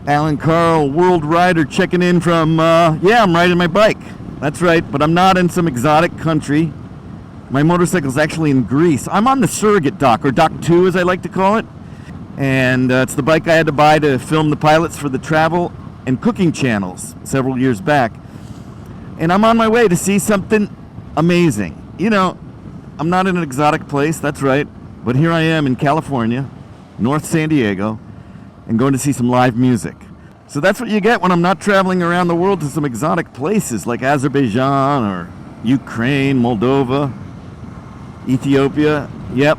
Allan, Karl, WorldRider checking in from, I'm riding my bike. That's right, but I'm not in some exotic country. My motorcycle's actually in Greece. I'm on the surrogate dock, or Dock 2 as I like to call it. And it's the bike I had to buy to film the pilots for the travel and cooking channels several years back. And I'm on my way to see something amazing. You know, I'm not in an exotic place, that's right. But here I am in California, North San Diego, and going to see some live music. So that's what you get when I'm not traveling around the world to some exotic places like Azerbaijan or Ukraine, Moldova, Ethiopia. Yep,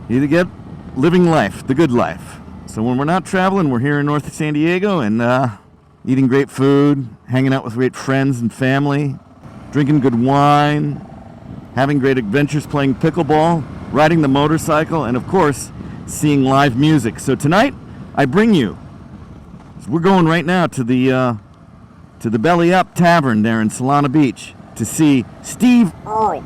you get living life, the good life. So when we're not traveling, we're here in North San Diego and eating great food, hanging out with great friends and family, drinking good wine, having great adventures playing pickleball, riding the motorcycle, and of course, seeing live music. So tonight, I bring you, we're going right now to the Belly Up Tavern there in Solana Beach to see Steve Earle.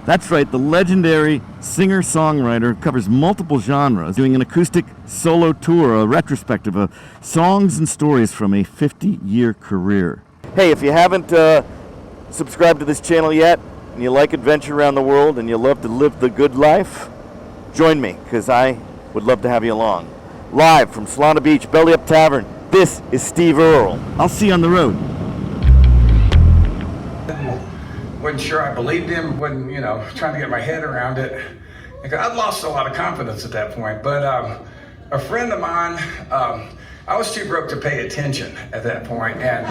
That's right, the legendary singer-songwriter who covers multiple genres, doing an acoustic solo tour, a retrospective of songs and stories from a 50-year career. Hey, if you haven't subscribed to this channel yet, and you like adventure around the world, and you love to live the good life, join me, because I would love to have you along. Live from Solana Beach, Belly Up Tavern, this is Steve Earle. I'll see you on the road. Wasn't sure I believed him, wasn't, trying to get my head around it. I'd lost a lot of confidence at that point, but a friend of mine, I was too broke to pay attention at that point, and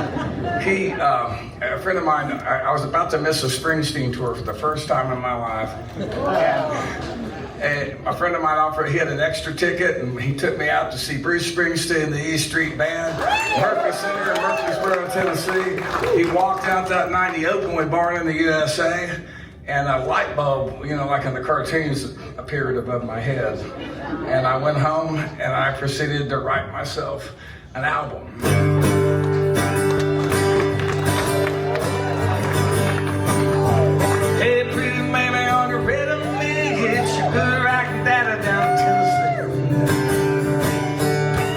a friend of mine, I was about to miss a Springsteen tour for the first time in my life, and a friend of mine offered, he had an extra ticket, and he took me out to see Bruce Springsteen, the E Street Band, Murphy Center in Murfreesboro, Tennessee. He walked out that night, he opened with Born in the USA, and a light bulb, like in the cartoons, appeared above my head. And I went home, and I proceeded to write myself an album. Hey, pretty baby, on your rhythm, it's your good rockin' dada down Tennessee.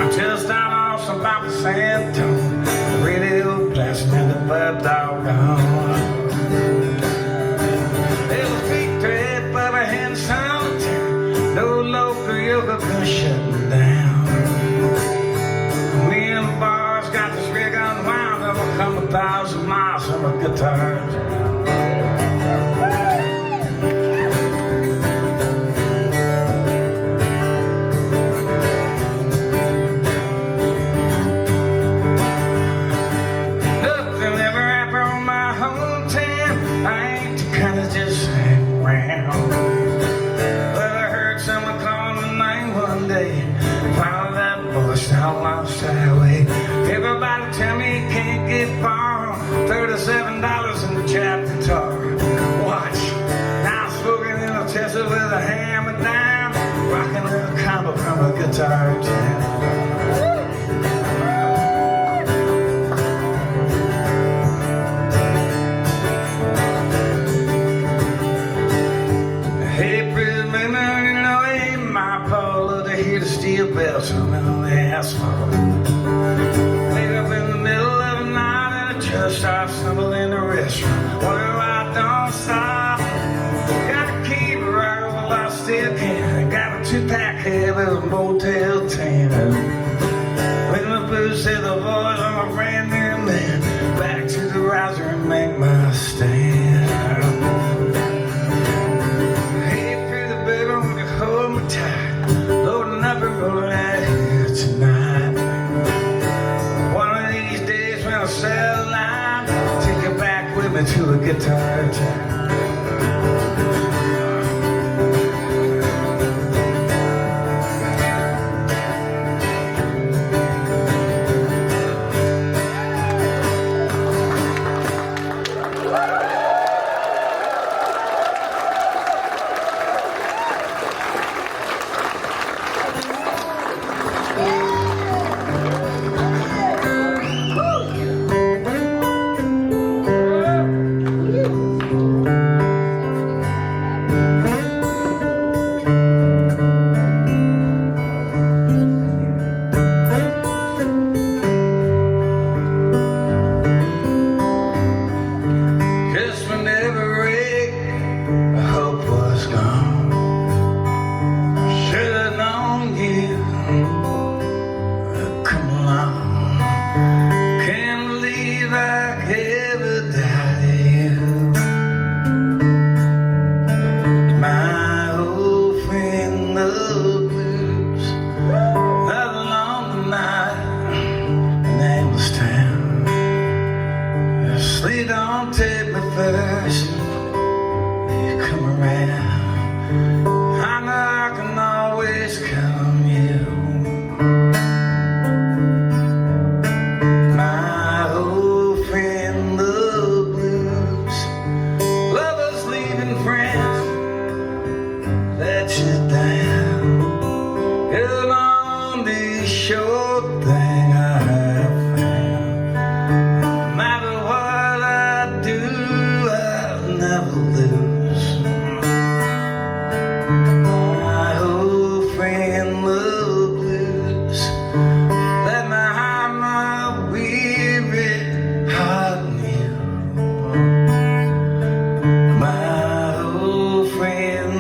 I'm just down off some Papa Santo, the radio blasting and the blood dog gone. No local yoga can shut me down. Me and the bars got this rig unwound. I've come 1,000 miles from a guitar. Nothing ever happened on my hometown. I ain't the kind of just hang around. Someone called my name one day, found that voice out lost highway. Everybody tell me you can't get far. $37 in the chap guitar. Watch, now I'm smoking in a Tesla with a hammer down, rocking a little combo from a guitar jam. Steel bells on the asphalt. Wake up in the middle of the night and I just start stumbling in the restaurant. Wonder why I don't stop. Gotta keep it right while I still can. Got a 2-pack head with a Motel 10. When the blues say the voice, I'm a brand new man. Back to the riser and make my stand. Hey, pretty baby, when you hold me tight. Loading up and rolling out here tonight. One of these days when I sell a line, take you back with me to a guitar time. sure thing I have found. No matter what I do, I'll never lose my old friend, the blues. Let me hide my weary heart in you, my old friend,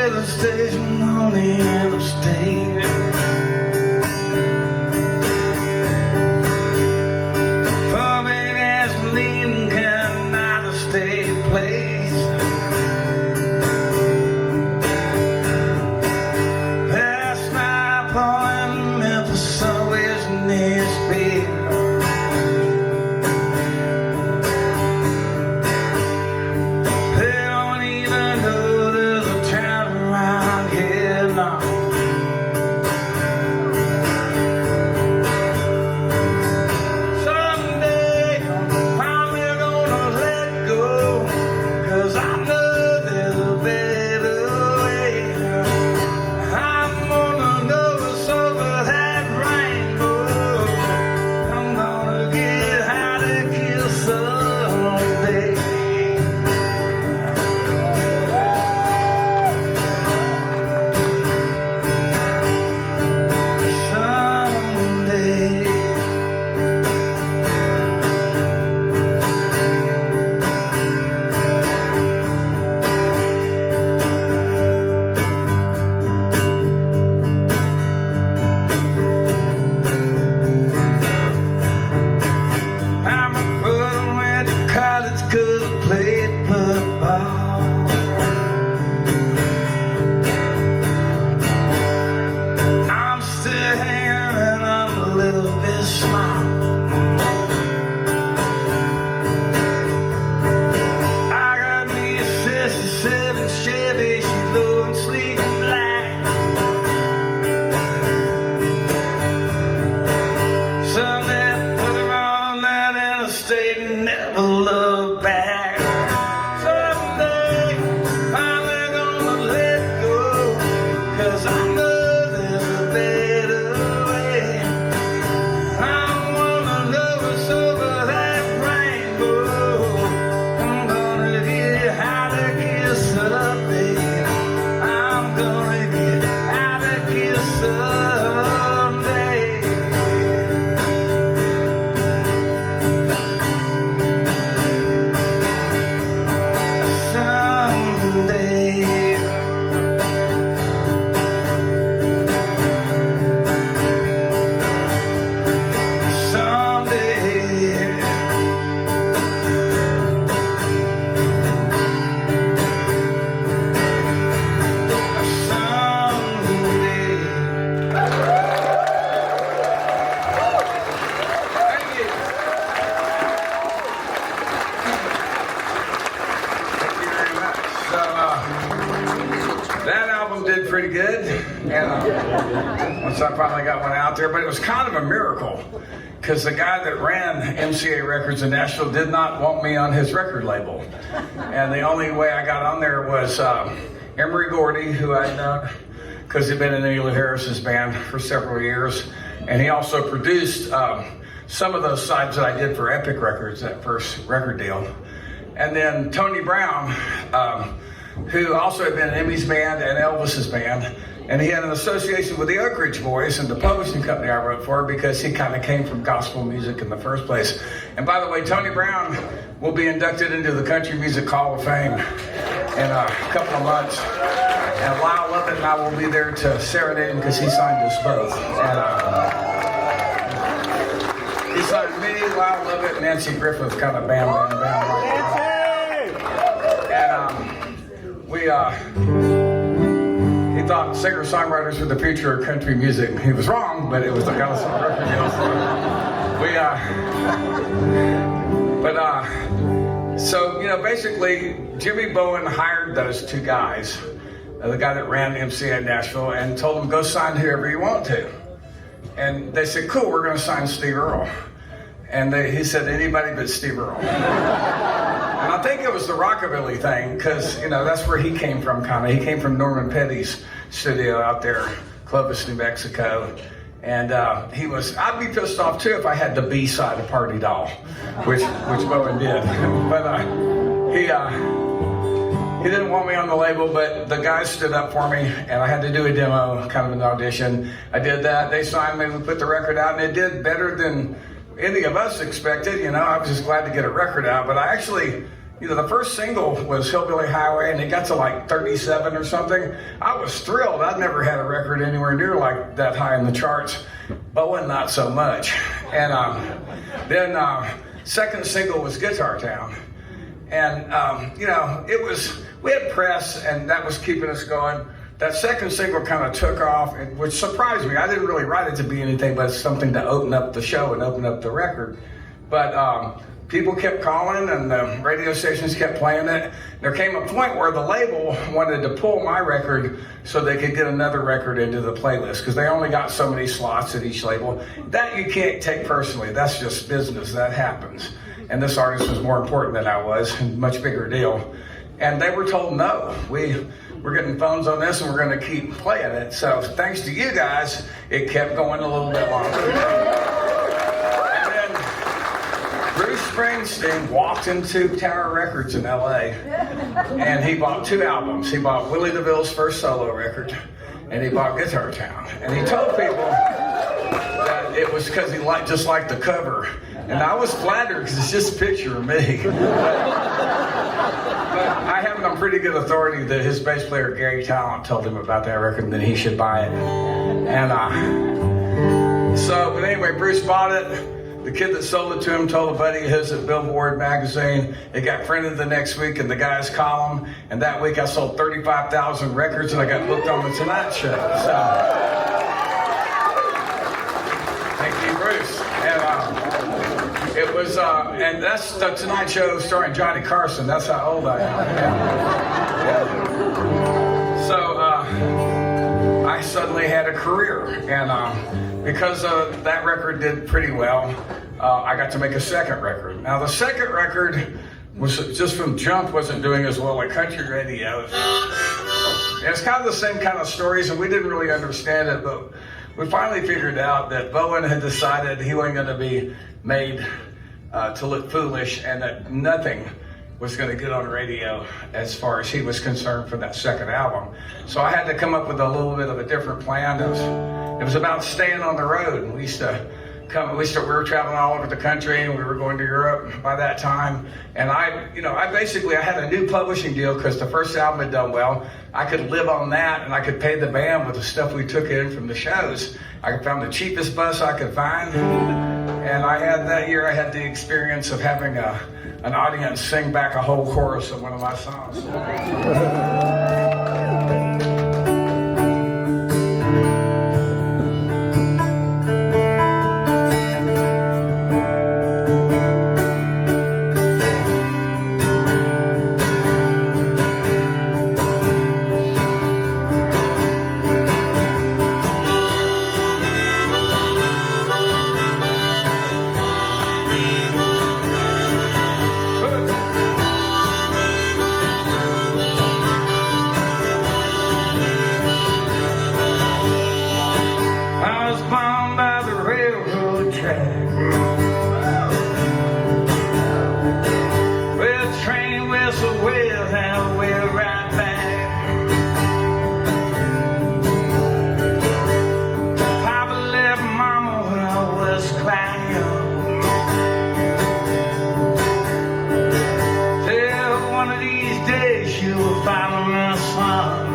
the station on the interstate. For big ass Lincoln cannot stay place. That's my point. Memphis always needs speed. They don't even know there's a town around here now. Someday I'm finally gonna let go, 'cause I know there's a better way. I'm gonna know it's over that rainbow. I'm gonna get how to kill someday. Someday. I'm a brother went to college 'cause I played football. I'm still hanging and I'm a little bit small. I got me a 67 Chevy, she's low and sleek and black. Someday I put her on that interstate and never look back. Someday I'm gonna let go, 'cause I know there's a better way. I'm gonna know it's over that rainbow. I'm gonna get how to kiss someday. I'm gonna get how to kiss someday. Someday. Someday. Thank you. Thank you very much. So, that album did pretty good, and once I finally got one out there, but it was kind of a miracle, because the guy that ran MCA Records in Nashville did not want me on his record label, and the only way I got on there was Emery Gordy, who I'd known because he'd been in Neil Harris's band for several years, and he also produced some of those sides that I did for Epic Records, that first record deal. And then Tony Brown, who also had been in Emmy's band and Elvis's band. And he had an association with the Oak Ridge Boys and the publishing company I wrote for because he kind of came from gospel music in the first place. And by the way, Tony Brown will be inducted into the Country Music Hall of Fame in a couple of months. And Lyle Lovett and I will be there to serenade him because he signed us both. And he signed me, Lyle Lovett, and Nancy Griffith, kind of bam. And he thought singer-songwriters were the future of country music. He was wrong, but it was the kind of song record deal. So, basically, Jimmy Bowen hired those two guys, the guy that ran MCA Nashville, and told them, go sign whoever you want to. And they said, cool, we're going to sign Steve Earle. And he said, anybody but Steve Earle. And I think it was the rockabilly thing, because, that's where he came from, kind of. He came from Norman Petty's studio out there, Clovis, New Mexico. And I'd be pissed off, too, if I had the B-side of Party Doll, which Bowen did. But he didn't want me on the label, but the guys stood up for me, and I had to do a demo, kind of an audition. I did that. They signed me, we put the record out, and it did better than any of us expected. I was just glad to get a record out. But I actually, the first single was Hillbilly Highway, and it got to like 37 or something. I was thrilled. I'd never had a record anywhere near like that high in the charts. Bowen, not so much. And then second single was Guitar Town. And, we had press, and that was keeping us going. That second single kind of took off, which surprised me. I didn't really write it to be anything but something to open up the show and open up the record. But people kept calling, and the radio stations kept playing it. There came a point where the label wanted to pull my record so they could get another record into the playlist, because they only got so many slots at each label. That you can't take personally. That's just business. That happens. And this artist was more important than I was, much bigger deal. And they were told, no, we're getting phones on this, and we're going to keep playing it. So thanks to you guys, it kept going a little bit longer. And then Bruce Springsteen walked into Tower Records in LA, and he bought 2 albums. He bought Willie DeVille's first solo record, and he bought Guitar Town. And he told people that it was because he just liked the cover. And I was flattered because it's just a picture of me. But I have it on pretty good authority that his bass player, Gary Talent, told him about that record and that he should buy it. And but anyway, Bruce bought it. The kid that sold it to him told a buddy of his at Billboard magazine. It got printed the next week in the guy's column. And that week I sold 35,000 records, and I got booked on the Tonight Show. So, thank you, Bruce. And it was, and that's the Tonight Show starring Johnny Carson. That's how old I am. Yeah. So I suddenly had a career, and because that record did pretty well, I got to make a second record. Now the second record was just from jump, wasn't doing as well at country radio. It's kind of the same kind of stories, and we didn't really understand it, but we finally figured out that Bowen had decided he wasn't going to be made to look foolish, and that nothing was going to get on radio as far as he was concerned for that second album. So I had to come up with a little bit of a different plan. It was about staying on the road. And we were traveling all over the country, and we were going to Europe by that time. And I had a new publishing deal because the first album had done well. I could live on that, and I could pay the band with the stuff we took in from the shows. I found the cheapest bus I could find. And that year I had the experience of having an audience sing back a whole chorus of one of my songs. these days you will find the sun.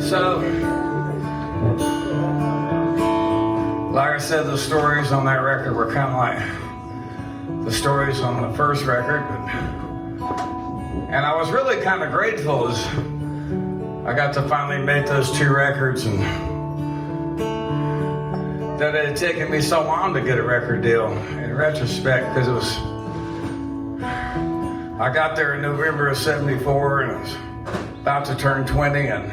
So, like I said, the stories on that record were kind of like the stories on the first record. And I was really kind of grateful as I got to finally make those two records, and that it had taken me so long to get a record deal in retrospect, because it was, I got there in November of '74 and I was about to turn 20, and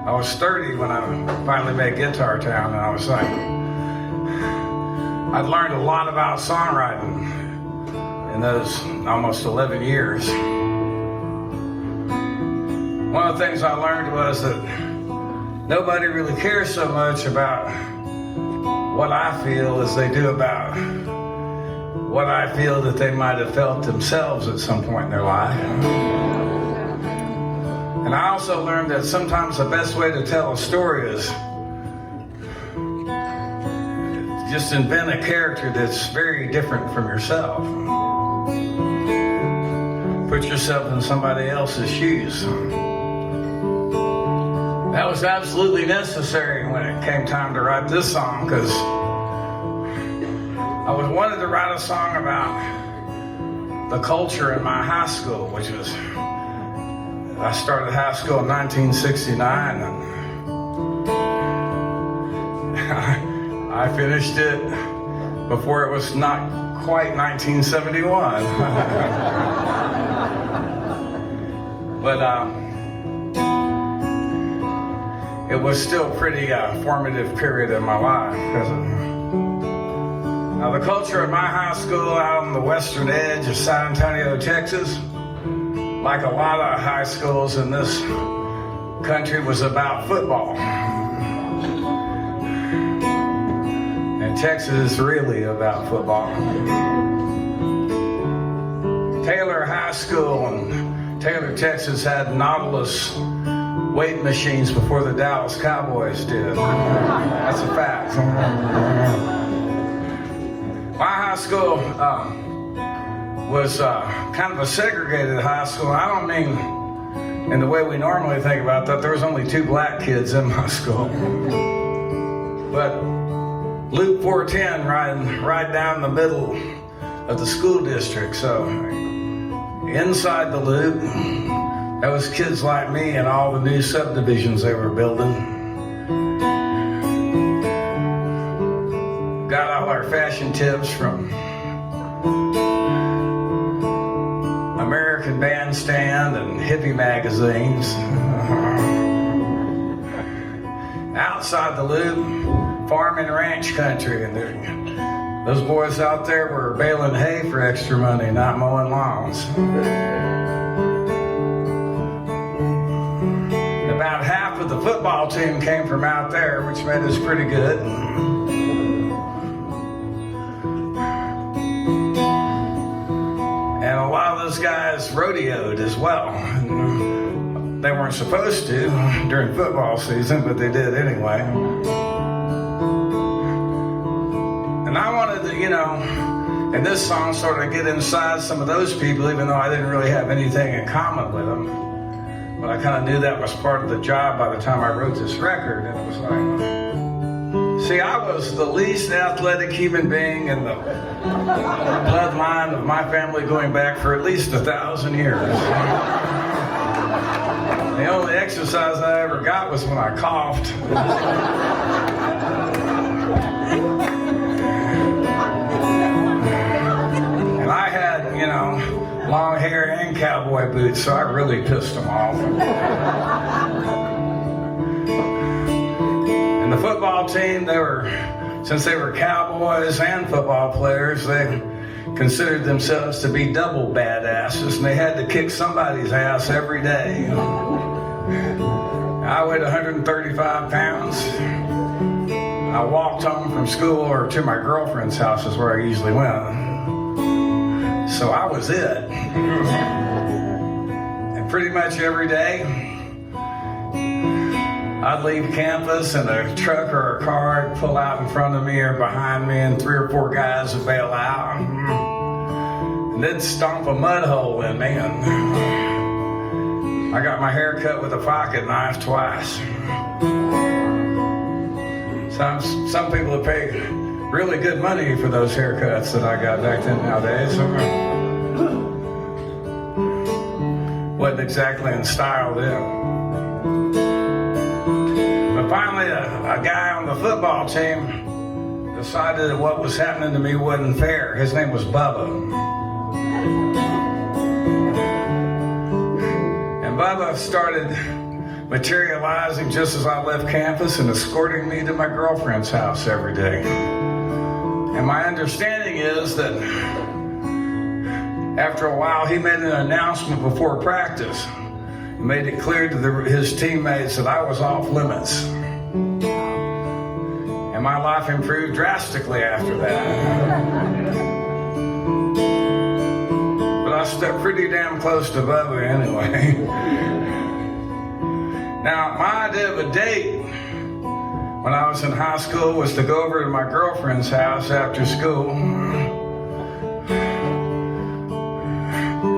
I was 30 when I finally made Guitar Town, and I was like, I'd learned a lot about songwriting in those almost 11 years. One of the things I learned was that nobody really cares so much about what I feel as they do about what I feel that they might have felt themselves at some point in their life. And I also learned that sometimes the best way to tell a story is just invent a character that's very different from yourself. Put yourself in somebody else's shoes. That was absolutely necessary when it came time to write this song, because I wanted to write a song about the culture in my high school, which was, I started high school in 1969, and I finished it before it was not quite 1971. it was still pretty formative period in my life. Now, the culture at my high school out on the western edge of San Antonio, Texas, like a lot of high schools in this country, was about football. And Texas is really about football. Taylor High School in Taylor, Texas had Nautilus weight machines before the Dallas Cowboys did. That's a fact. My high school was kind of a segregated high school. I don't mean in the way we normally think about that. There was only 2 black kids in my school. But Loop 410 right down the middle of the school district. So inside the loop, that was kids like me and all the new subdivisions they were building. Got all our fashion tips from American Bandstand and hippie magazines. Outside the loop, farm and ranch country, and those boys out there were baling hay for extra money, not mowing lawns. About half of the football team came from out there, which made us pretty good. And a lot of those guys rodeoed as well. They weren't supposed to during football season, but they did anyway. And I wanted to, in this song, sort of get inside some of those people, even though I didn't really have anything in common with them. But I kind of knew that was part of the job by the time I wrote this record. And it was like, see, I was the least athletic human being in the bloodline of my family going back for at least 1,000 years. The only exercise I ever got was when I coughed. And I had, long hair and cowboy boots, so I really pissed them off. And the football team, since they were cowboys and football players, they considered themselves to be double badasses, and they had to kick somebody's ass every day. I weighed 135 pounds. I walked home from school or to my girlfriend's house is where I usually went. So I was it. And pretty much every day, I'd leave campus and a truck or a car would pull out in front of me or behind me, and 3 or 4 guys would bail out. And they'd stomp a mud hole in me, and I got my hair cut with a pocket knife twice. Some people would pay really good money for those haircuts that I got back then nowadays. Wasn't exactly in style then. But finally, a guy on the football team decided that what was happening to me wasn't fair. His name was Bubba. And Bubba started materializing just as I left campus and escorting me to my girlfriend's house every day. And my understanding is that after a while, he made an announcement before practice. He made it clear to his teammates that I was off limits. And my life improved drastically after that. But I stuck pretty damn close to Bubba anyway. Now, my idea of a date when I was in high school was to go over to my girlfriend's house after school.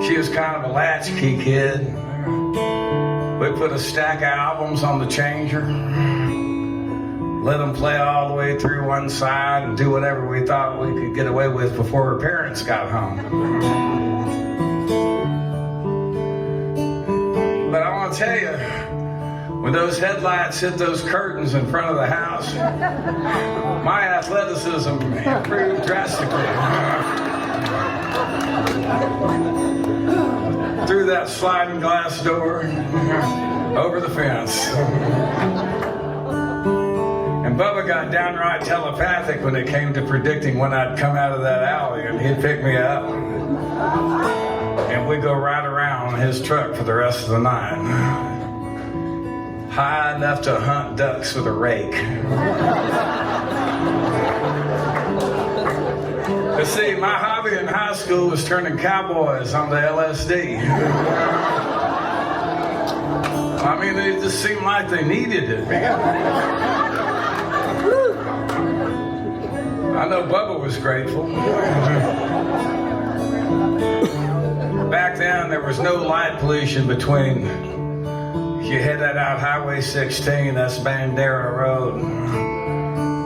She was kind of a latchkey kid. We'd put a stack of albums on the changer, let them play all the way through one side, and do whatever we thought we could get away with before her parents got home. But I want to tell you, when those headlights hit those curtains in front of the house, my athleticism improved drastically. Through that sliding glass door, over the fence. Bubba got downright telepathic when it came to predicting when I'd come out of that alley, and he'd pick me up. And we'd go right around his truck for the rest of the night. High enough to hunt ducks with a rake. But see, my hobby in high school was turning cowboys onto LSD. I mean, it just seemed like they needed it. I know Bubba was grateful. Back then, there was no light pollution between, you head that out Highway 16, that's Bandera Road.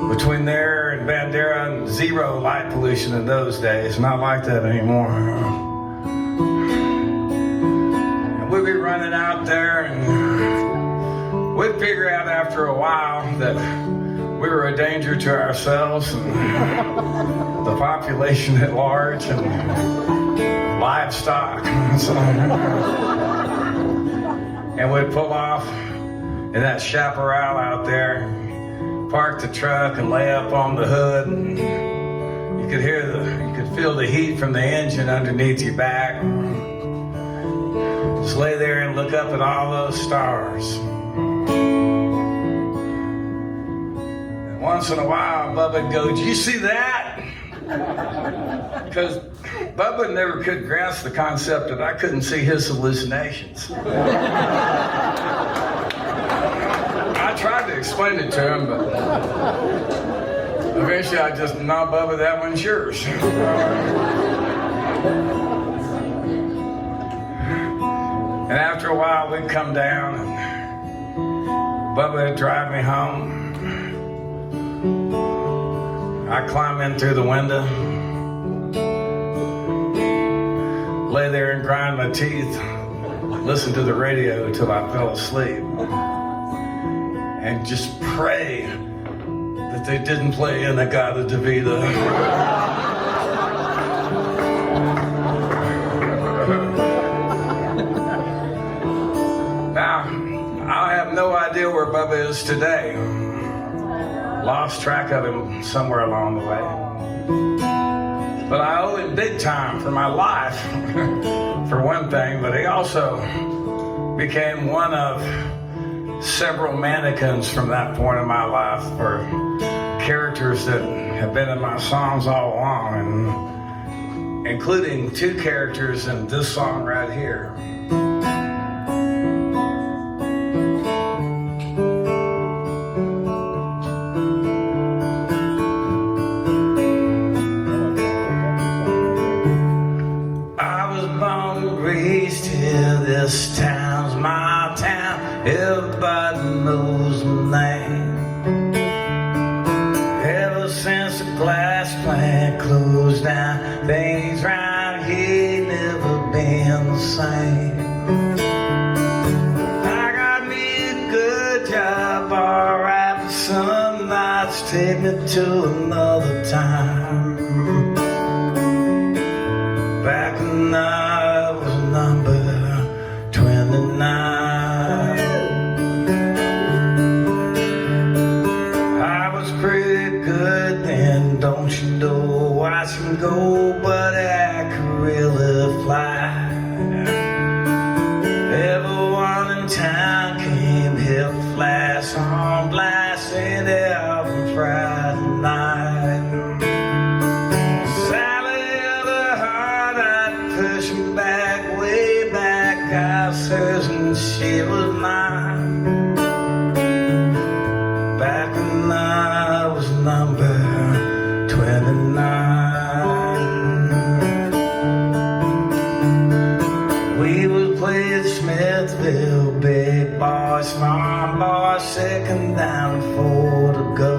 Between there and Bandera, zero light pollution in those days. Not like that anymore. And we'd be running out there, and we'd figure out after a while that we were a danger to ourselves and the population at large and livestock. And we'd pull off in that chaparral out there, park the truck and lay up on the hood. And you could feel the heat from the engine underneath your back. Just lay there and look up at all those stars. Once in a while, Bubba would go, "Did you see that?" Because Bubba never could grasp the concept that I couldn't see his hallucinations. I tried to explain it to him, but eventually I just, "No, Bubba, that one's yours." And after a while, we'd come down, and Bubba would drive me home. I'd climb in through the window, lay there and grind my teeth, listen to the radio till I fell asleep, and just pray that they didn't play In-A-Gadda-Da-Vida. Now, I have no idea where Bubba is today. Lost track of him somewhere along the way. But I owe him big time for my life, for one thing, but he also became one of several mannequins from that point in my life for characters that have been in my songs all along, and including two characters in this song right here. This town's my town, everybody knows my name. Ever since the glass plant closed down, things round here never been the same. I got me a good job, alright, but some nights take me to another time. Back when I was number 29. I was pretty good then, don't you know? Watch him go, but I could really fly. Everyone in town came here flash on blast in out on Friday night. Sally of the heart, I'd push him back, way back. I says, and she was mine. Back when I was number 29. We would play at Smithville, big boy, small boy, second down, 4 to go.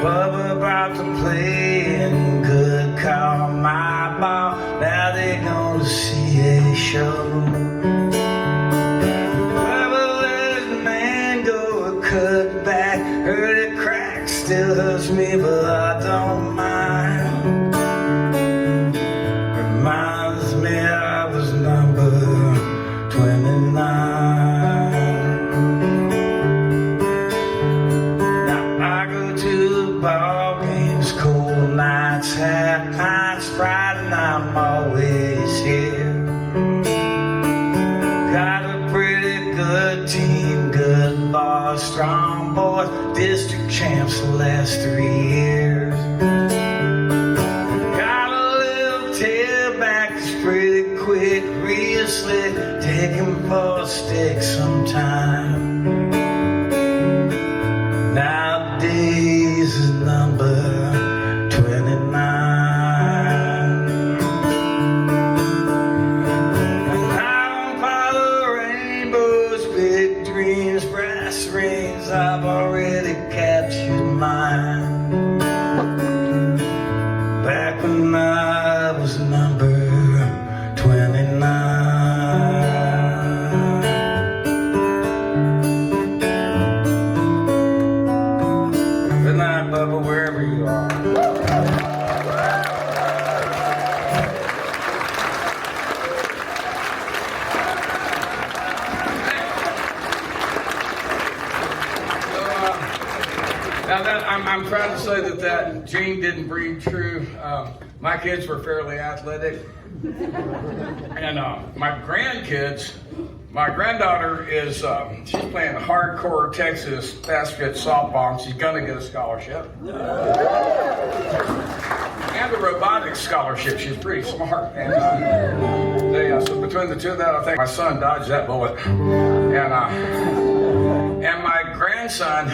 Bubba about to play and good call my ball. Now they gonna see a show. Bubba let his man go a cut back, heard it crack, still hurts me, but I don't mind. Reminds me I was number 29. lost strong boys, district champs the last 3 years. Got a little tailback that's pretty quick, real slick, taking for a stick sometime. Nowadays is number 29. I've already captured mine. Back when I was number 29. Good night, Bubba, wherever you are. Now I'm proud to say that gene didn't breed true. My kids were fairly athletic. And my grandkids, my granddaughter is, she's playing hardcore Texas fast fit softball, and she's gonna get a scholarship. And a robotics scholarship. She's pretty smart. And so between the two of that, I think my son dodged that bullet. And my grandson,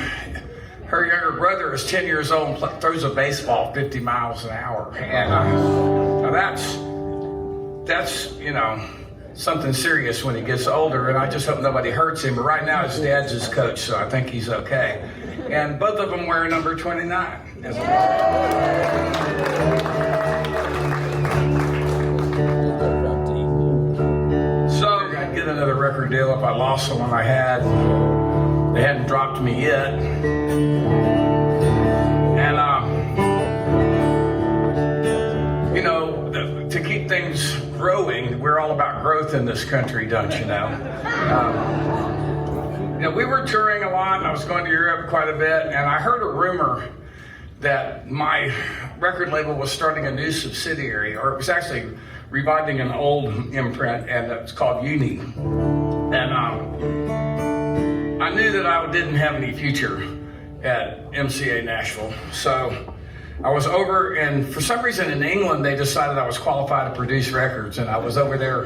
her younger brother is 10 years old and throws a baseball 50 miles an hour. And that's something serious when he gets older. And I just hope nobody hurts him. But right now his dad's his coach, so I think he's okay. And both of them wear number 29. So I'd get another record deal if I lost the one I had. They hadn't dropped me yet. And, to keep things growing, we're all about growth in this country, don't you know? We were touring a lot, and I was going to Europe quite a bit, and I heard a rumor that my record label was starting a new subsidiary, or it was actually reviving an old imprint, and it's called Uni. And I knew that I didn't have any future at MCA Nashville. So I was over, and for some reason in England, they decided I was qualified to produce records. And I was over there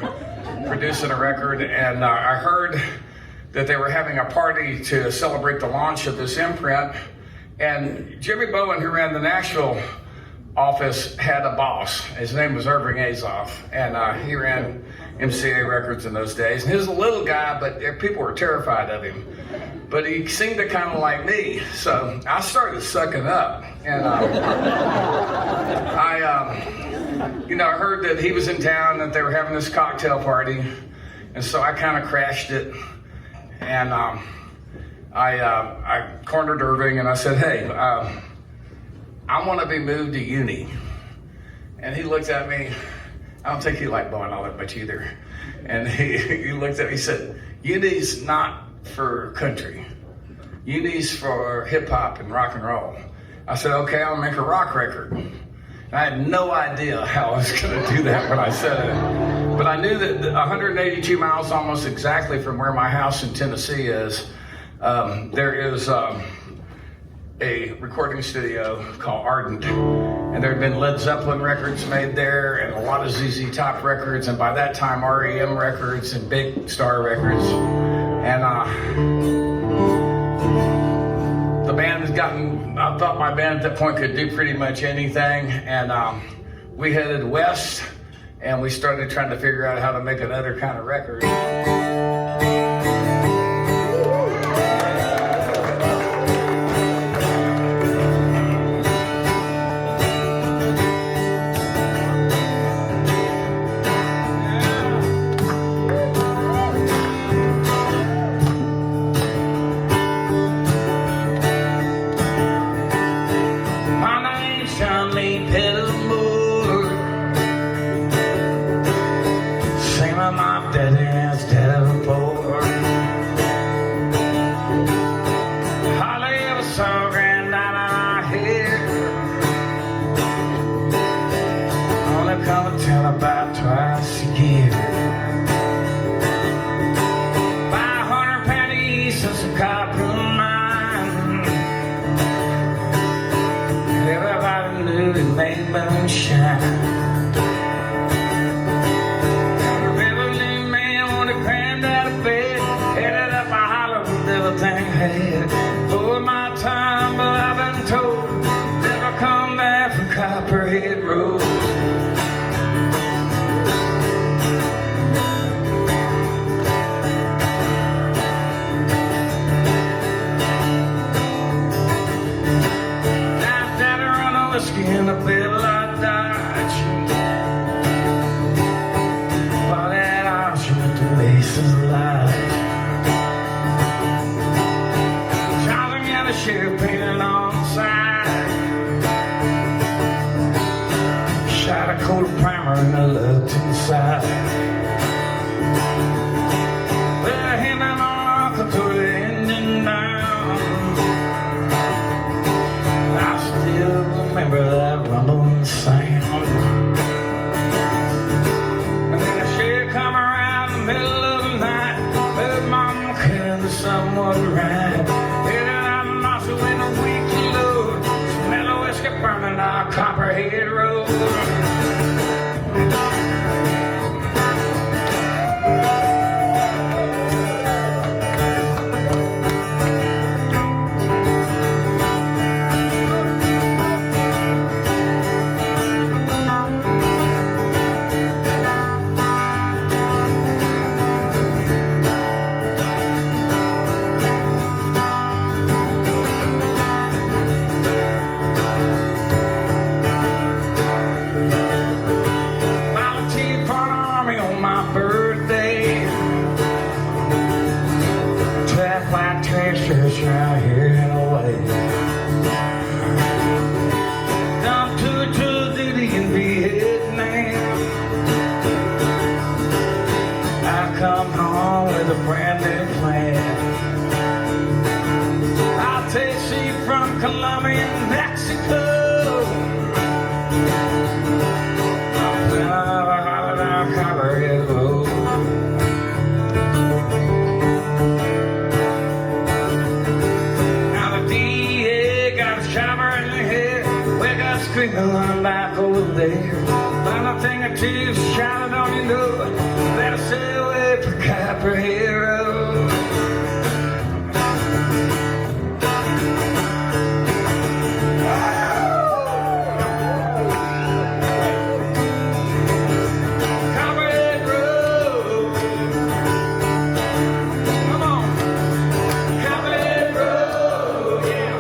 producing a record, and I heard that they were having a party to celebrate the launch of this imprint. And Jimmy Bowen, who ran the Nashville office, had a boss. His name was Irving Azoff, and he ran MCA Records in those days. And he was a little guy, but people were terrified of him. But he seemed to kind of like me, so I started sucking up. And I heard that he was in town, that they were having this cocktail party, and so I kind of crashed it. And I cornered Irving, and I said, "Hey, I want to be moved to Uni." And he looked at me. I don't think he liked Bowen all that much either. And he looked at me, he said, "Uni's not for country. Uni's for hip hop and rock and roll." I said, "Okay, I'll make a rock record." And I had no idea how I was going to do that when I said it. But I knew that 182 miles almost exactly from where my house in Tennessee is, there is a recording studio called Ardent. And there had been Led Zeppelin records made there, and a lot of ZZ Top records, and by that time REM records and Big Star records. And the band had I thought my band at that point could do pretty much anything. And we headed west, and we started trying to figure out how to make another kind of record. copper mine. Everybody knew it made moonshine. For my time, but I've been told never come back from Copperhead Road. Now that I run on the skin of Belly Up Tavern, while that ocean at the laces light. Sheriff painted on the side. Shot a coat of primer and I looked inside. Well, I hit my mark and tore the engine down. I still remember that rumbling sound. And then the sheriff come around in the middle of the night. Heard mama killing the somewhat right. In a weekly load, smell of whiskey burning on Copperhead Road. Around here in a way. Come to duty in Vietnam. I come home with a brand new plan. I'll take sheep from Colombia and Mexico. I'm feeling a holiday on Copperhead Road. Screaming on back over there. Final thing or two shouting on your door. Better stay away from Copperhead Road. Copperhead Road. Come on. Copperhead Road, yeah.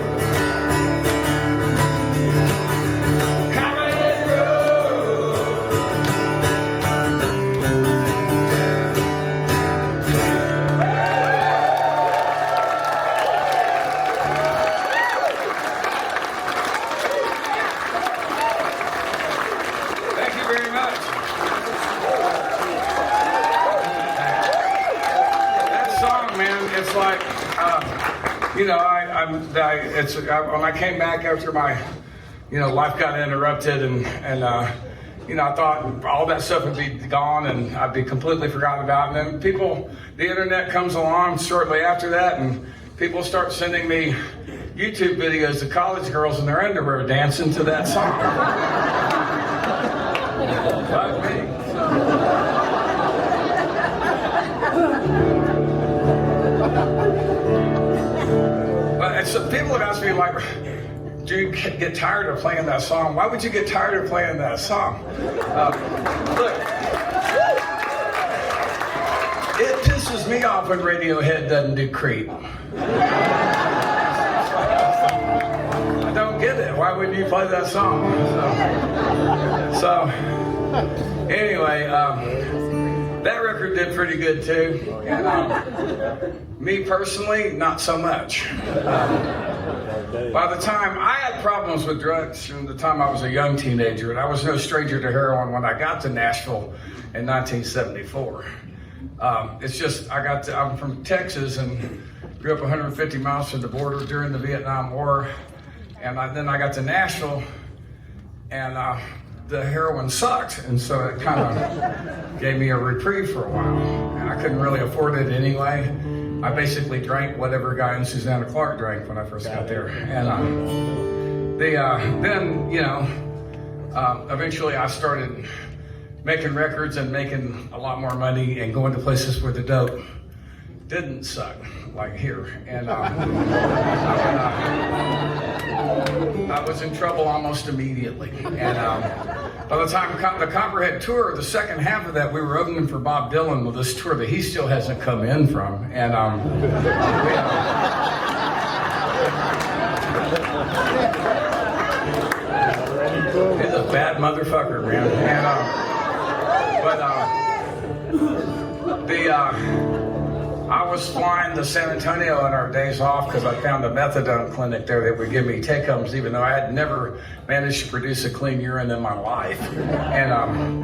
It's like, you know, when I came back after my, you know, life got interrupted and you know, I thought all that stuff would be gone and I'd be completely forgotten about. And then the internet comes along shortly after that and people start sending me YouTube videos of college girls in their underwear dancing to that song. Fuck me. But so people have asked me, like, do you get tired of playing that song? Why would you get tired of playing that song? Look, it pisses me off when Radiohead doesn't do Creep. I don't get it. Why wouldn't you play that song? So anyway, that record did pretty good too. And me personally, not so much. By the time I had problems with drugs from the time I was a young teenager, and I was no stranger to heroin when I got to Nashville in 1974. It's just, I'm from Texas and grew up 150 miles from the border during the Vietnam War. And then I got to Nashville and the heroin sucked. And so it kind of gave me a reprieve for a while. And I couldn't really afford it anyway. I basically drank whatever Guy and Susanna Clark drank when I first got there. And then, you know, eventually I started making records and making a lot more money and going to places where the dope didn't suck, like here. And I was in trouble almost immediately. And by the time the Copperhead tour, the second half of that, we were opening for Bob Dylan with this tour that he still hasn't come in from. And he's a bad motherfucker, man. I was flying to San Antonio on our days off because I found a methadone clinic there that would give me take-homes, even though I had never managed to produce a clean urine in my life. And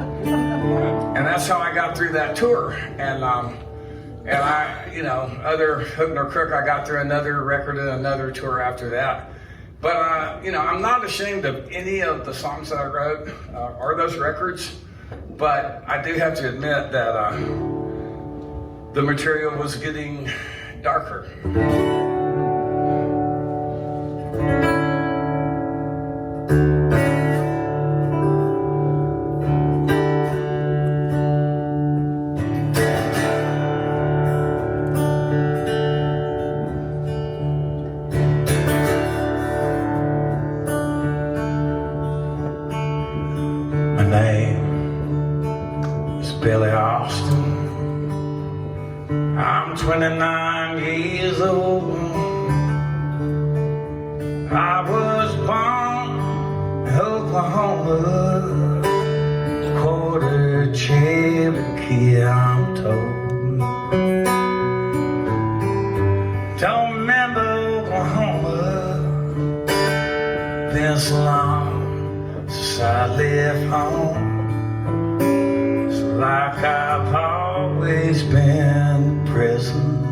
that's how I got through that tour. And I, you know, other hook nor crook, I got through another record and another tour after that. But, you know, I'm not ashamed of any of the songs that I wrote or those records, but I do have to admit that the material was getting darker. My name is Belly Up. I'm 29 years old. I was born in Oklahoma, quarter Cherokee, I'm told. Don't remember Oklahoma, been so long since I left home. It's like I've always been present,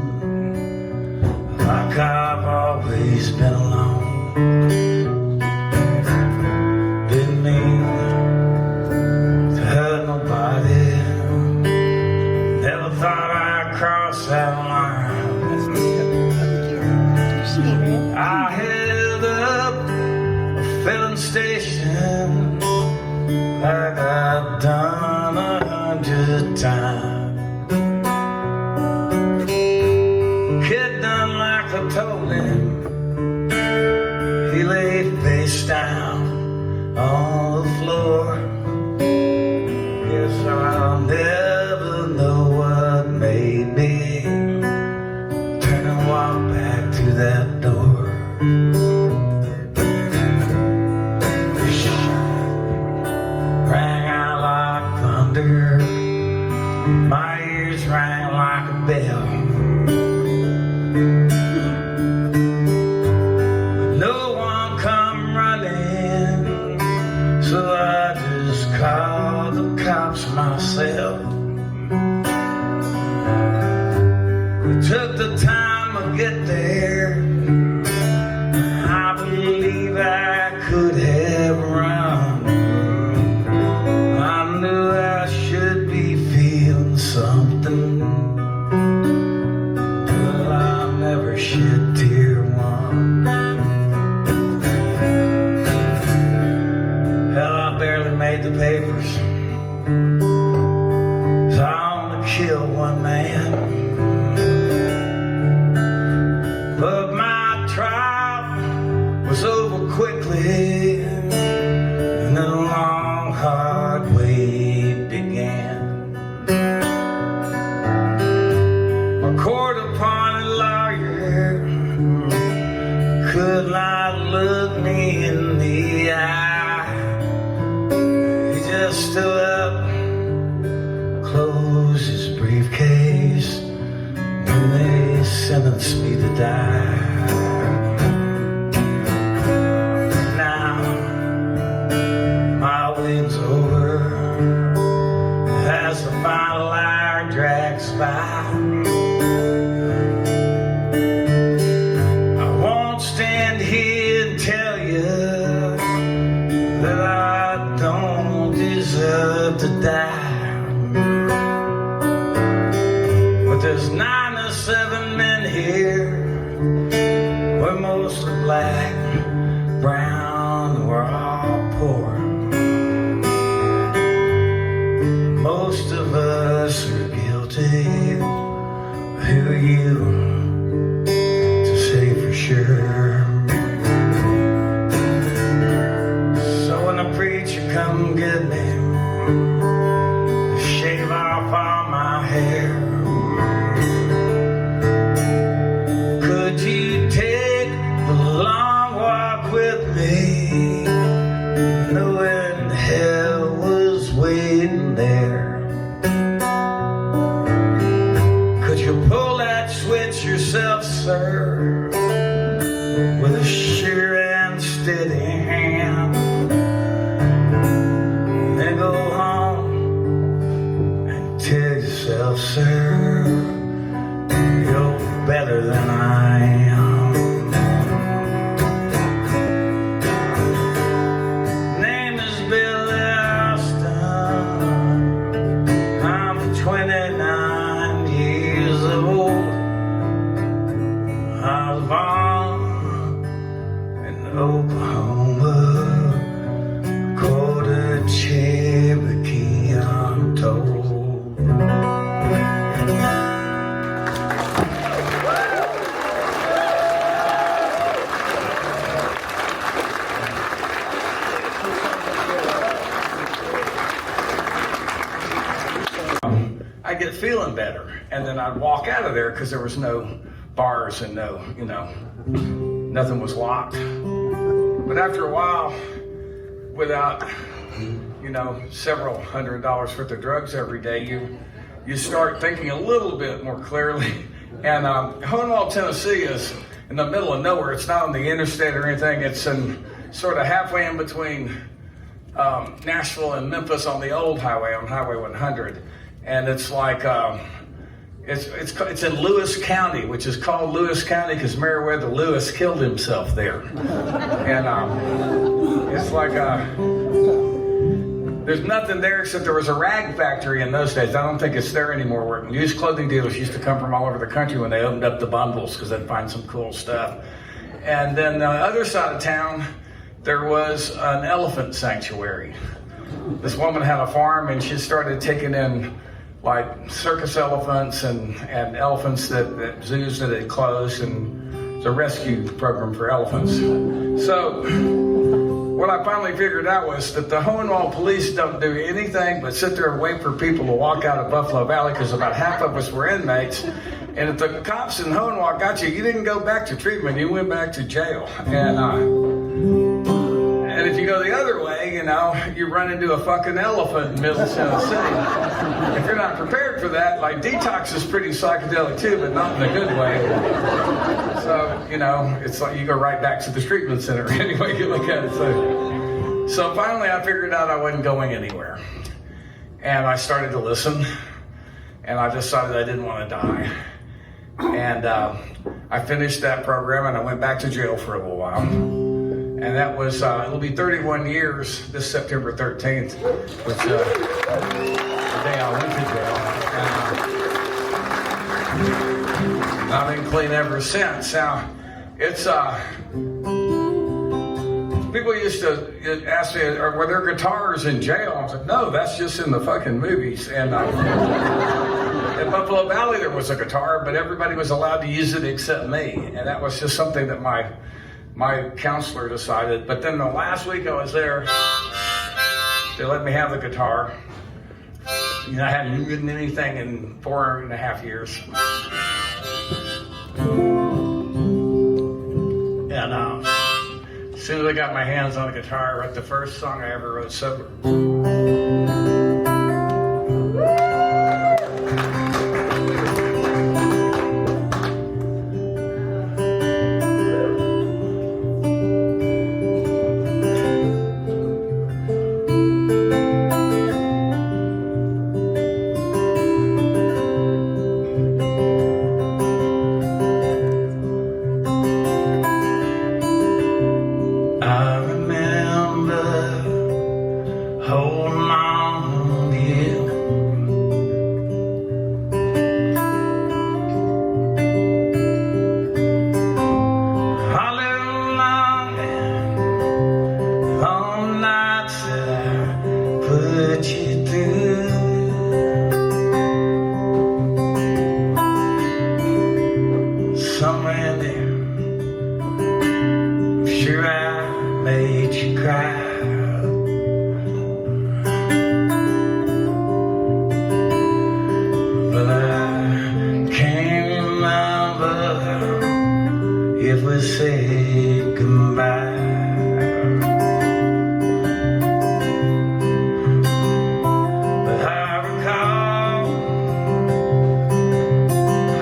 like I've always been alone. Didn't mean to hurt nobody, never thought I'd cross that line. I held up a filling station like I've done 100 times. I told him, he lay face down on the floor. Guess I'll never know what made me turn and walk back to that door. The shot rang out like thunder, my ears rang like a bell. So I just called the cops myself. It took the time to get there. I believe I could have run. I knew I should be feeling something, but I never shed tear one. Made the papers, so I only killed one man. But my trial was over quickly, and the long hard wait began. My court-appointed lawyer could not look me in the eye. Stood up, closed his briefcase, and they sentenced me to die. Now, my waiting's over as the final hour drags by. I won't stand here and tell you that I don't deserve to die, but there's 97 men mostly black, brown, we're all poor. Most of us are guilty. Who are you to say for sure? So when the preacher come get me, shave off all my hair, could you take the long walk with me, knowing hell was waiting there? Could you pull that switch yourself, sir, with a sure and steady hand, then go home and tell yourself, sir, you're better than I am. Name is Billy Austin. I'm 29 years old. I was born in Oklahoma, quarter Cherokee, I'm told. I'd get feeling better, and then I'd walk out of there because there was no bars and no, nothing was locked. But after a while, without, several $100s worth of drugs every day, you start thinking a little bit more clearly. And Honewell, Tennessee is in the middle of nowhere. It's not on the interstate or anything. It's in sort of halfway in between Nashville and Memphis on the old highway, on Highway 100. And it's like, it's in Lewis County, which is called Lewis County because Meriwether Lewis killed himself there. And it's like, there's nothing there except there was a rag factory in those days. I don't think it's there anymore. Where used clothing dealers used to come from all over the country when they opened up the bundles because they'd find some cool stuff. And then the other side of town, there was an elephant sanctuary. This woman had a farm and she started taking in like circus elephants and elephants that zoos that had closed, and it's a rescue program for elephants. So what I finally figured out was that the Hohenwald police don't do anything but sit there and wait for people to walk out of Buffalo Valley, because about half of us were inmates. And if the cops in Hohenwald got you, you didn't go back to treatment, you went back to jail. And if you go the other way, you run into a fucking elephant in Middle Tennessee. If you're not prepared for that, like detox is pretty psychedelic too, but not in a good way. So, it's like you go right back to the treatment center any way you look at it. So finally I figured out I wasn't going anywhere. And I started to listen, and I decided I didn't want to die. And I finished that program and I went back to jail for a little while. And that was, it'll be 31 years this September 13th, which the day I went to jail. And I've been clean ever since. Now, it's, people used to ask me, were there guitars in jail? I was like, no, that's just in the fucking movies. And in Buffalo Valley, there was a guitar, but everybody was allowed to use it except me. And that was just something that my counselor decided. But then the last week I was there, they let me have the guitar. I hadn't written anything in 4.5 years. And as soon as I got my hands on the guitar, I wrote the first song I ever wrote sober. Holding on sure I made you cry. But I can't remember if we said goodbye. But I recall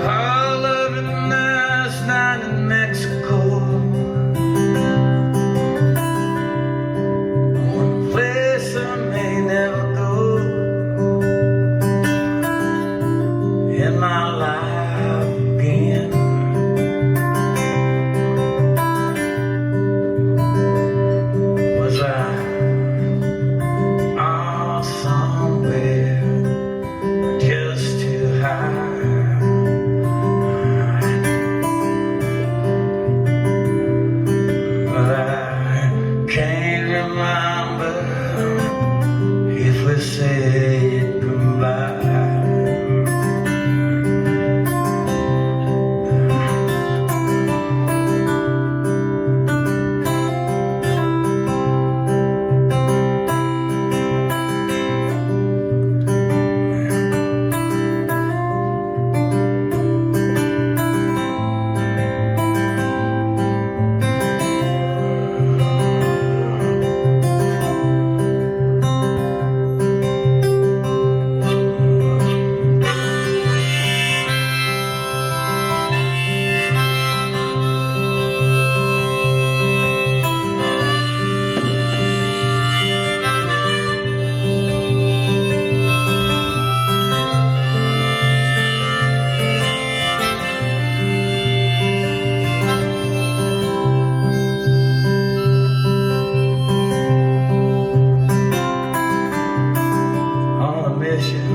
our loving last night in Mexico. One place I may never go in my life again. Was I off somewhere just too high? But I can't remember if we said goodbye. On a mission,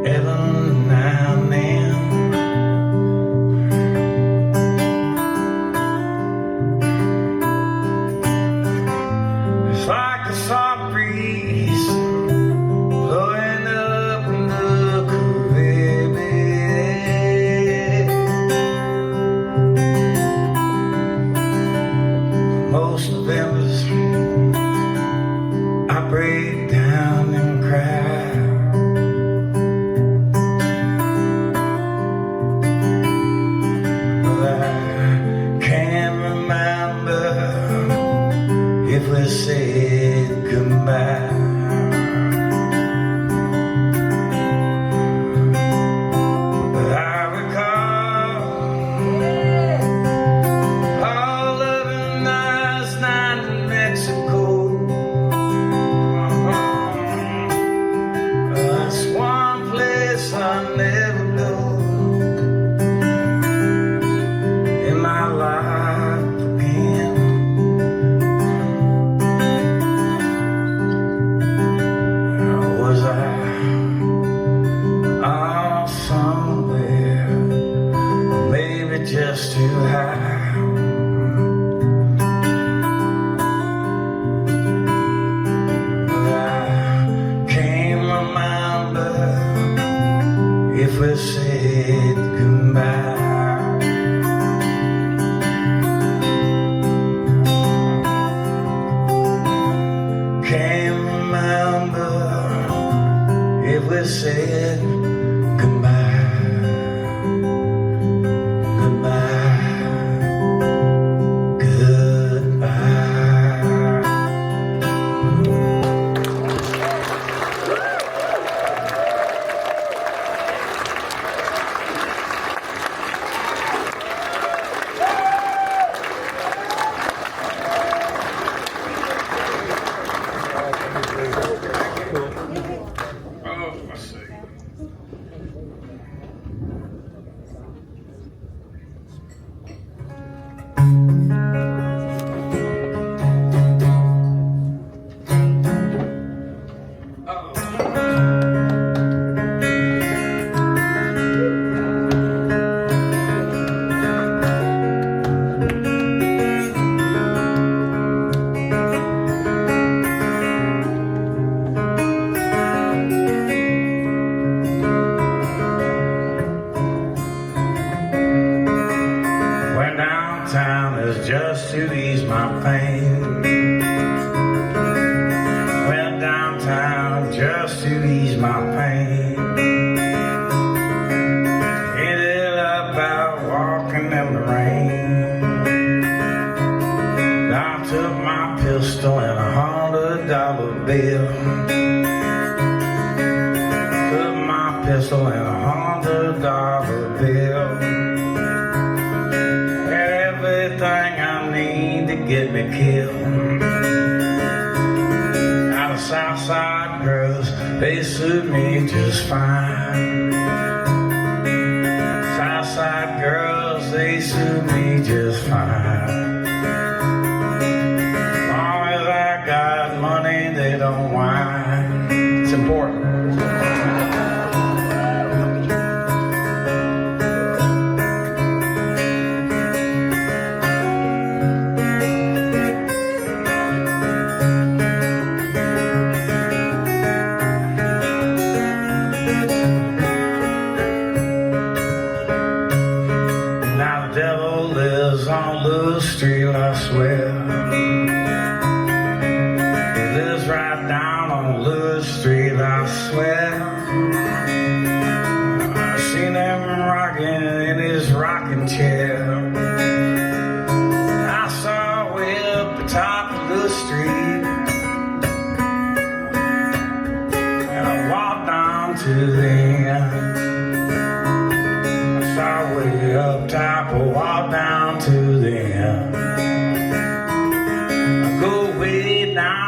every now and then. It's like a soft breeze blowing up in the Caribbean. Most Novembers I break down and cry. But I can't remember if we said goodbye. But I recall our loving last night in Mexico. That's one place I never go in my life again. Was I off somewhere, maybe just too high? But I can't remember if we said goodbye. Can't remember if we said goodbye. Goodbye. was just to ease my pain. Went downtown just to ease my pain. Ended up out walking in the rain. I took my pistol and $100 bill. Took my pistol and $100 bill. Everything I need to get me killed. Out of Southside girls, they suit me just fine. Southside girls, they suit me just fine. Money, they don't whine. It's important. Now the devil lives on the street, I swear. Right down on Lewis Street, I swear. I seen him rocking in his rocking chair. I saw way up the top of the street, and I walked down to the end. I saw way up top, I walked down to the end. I go way down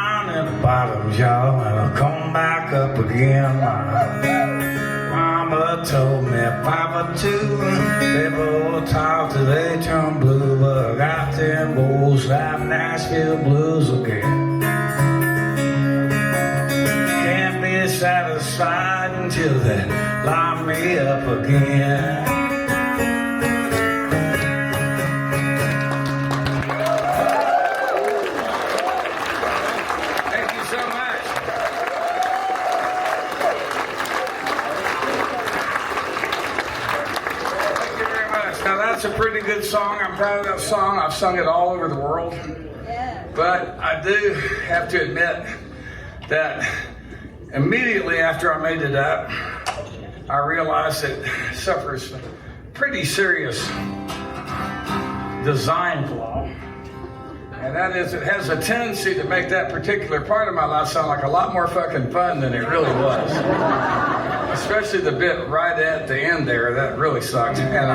bottom, y'all, and I'll come back up again. Mama told me, Papa too, they both talk till they turn blue, but I got them boys like Nashville blues again. Can't be satisfied until they line me up again. That's a pretty good song. I'm proud of that song. I've sung it all over the world. Yeah. But I do have to admit that immediately after I made it up, I realized it suffers a pretty serious design flaw. And that is, it has a tendency to make that particular part of my life sound like a lot more fucking fun than it really was. Especially the bit right at the end there, that really sucked. And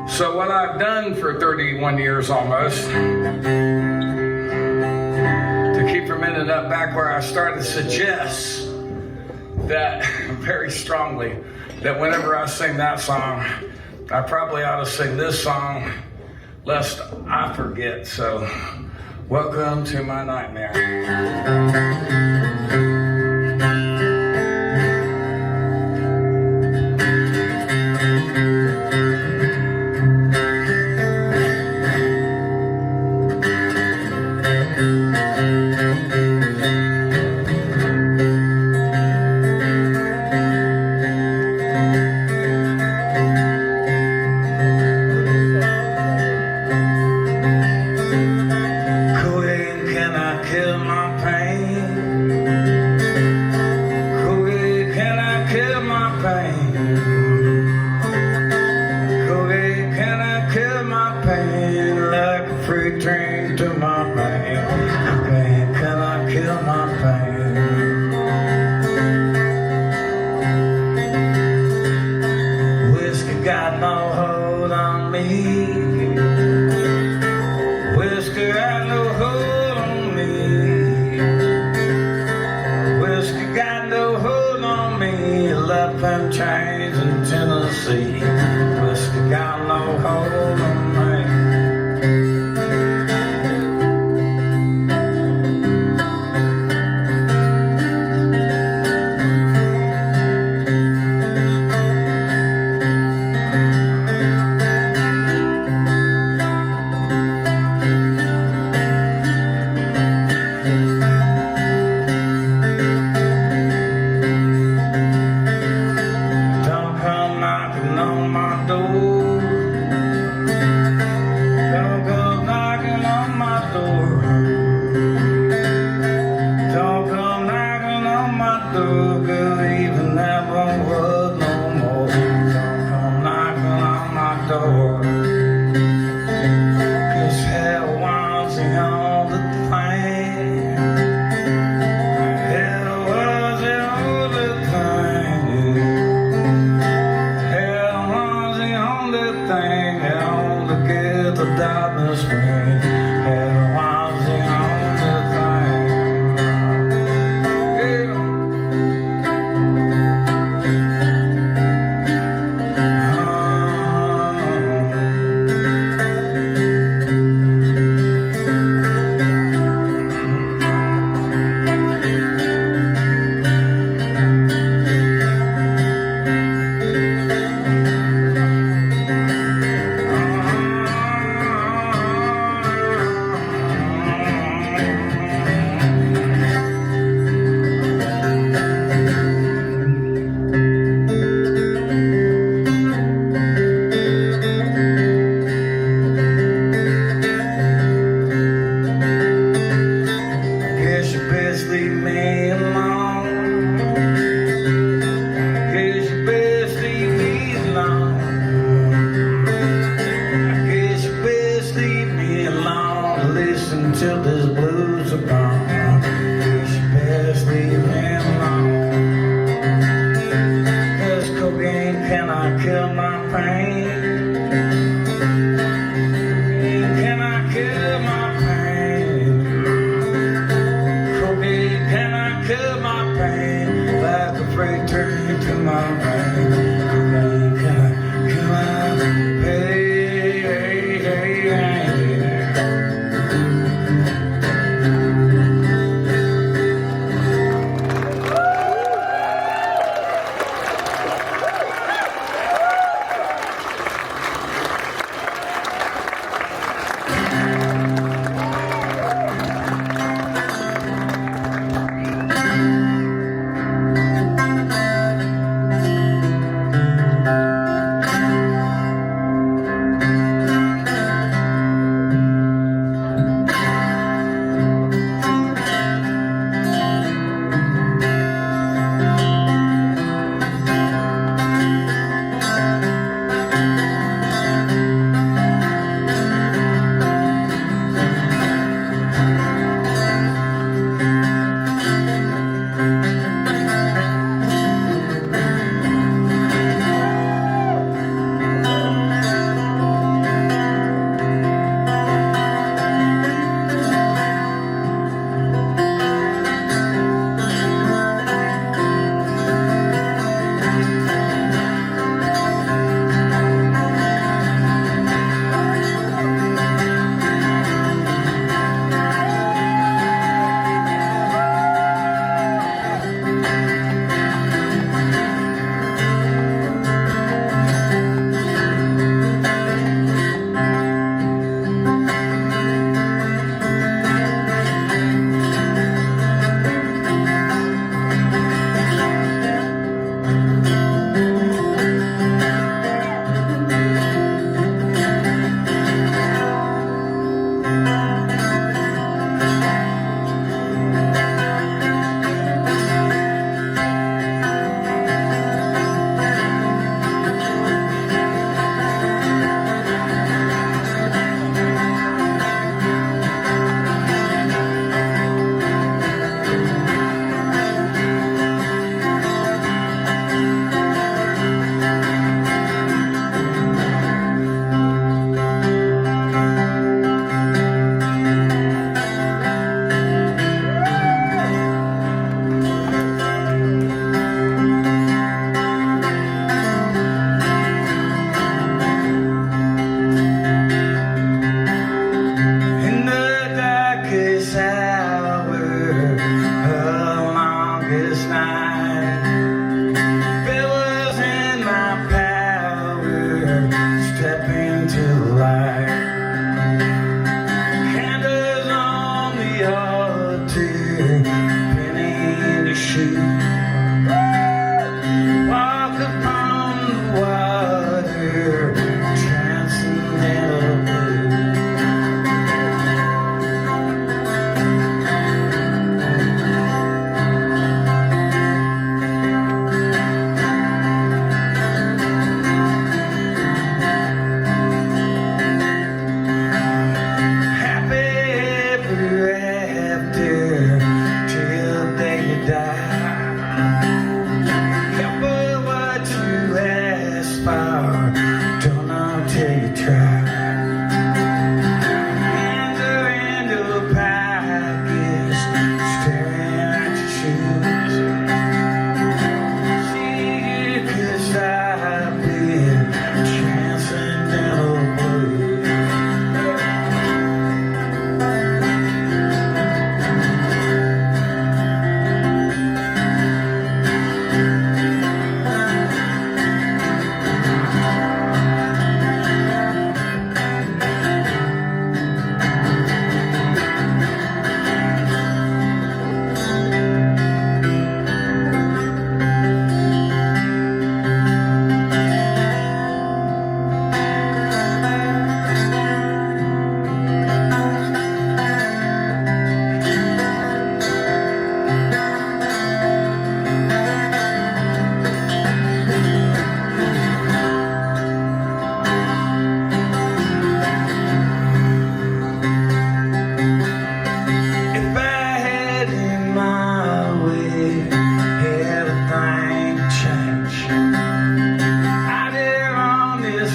so what I've done for 31 years almost, to keep from ending up back where I started, suggests that very strongly that whenever I sing that song, I probably ought to sing this song lest I forget. So welcome to my nightmare. the thing, and on to get the darkness spring. And watching on the thing.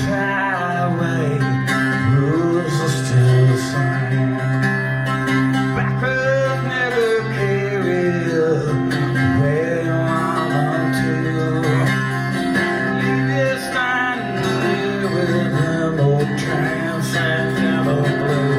highway, rules are still the same. Back roads never carry you where you want to. You just stand there with them old transcendental blue.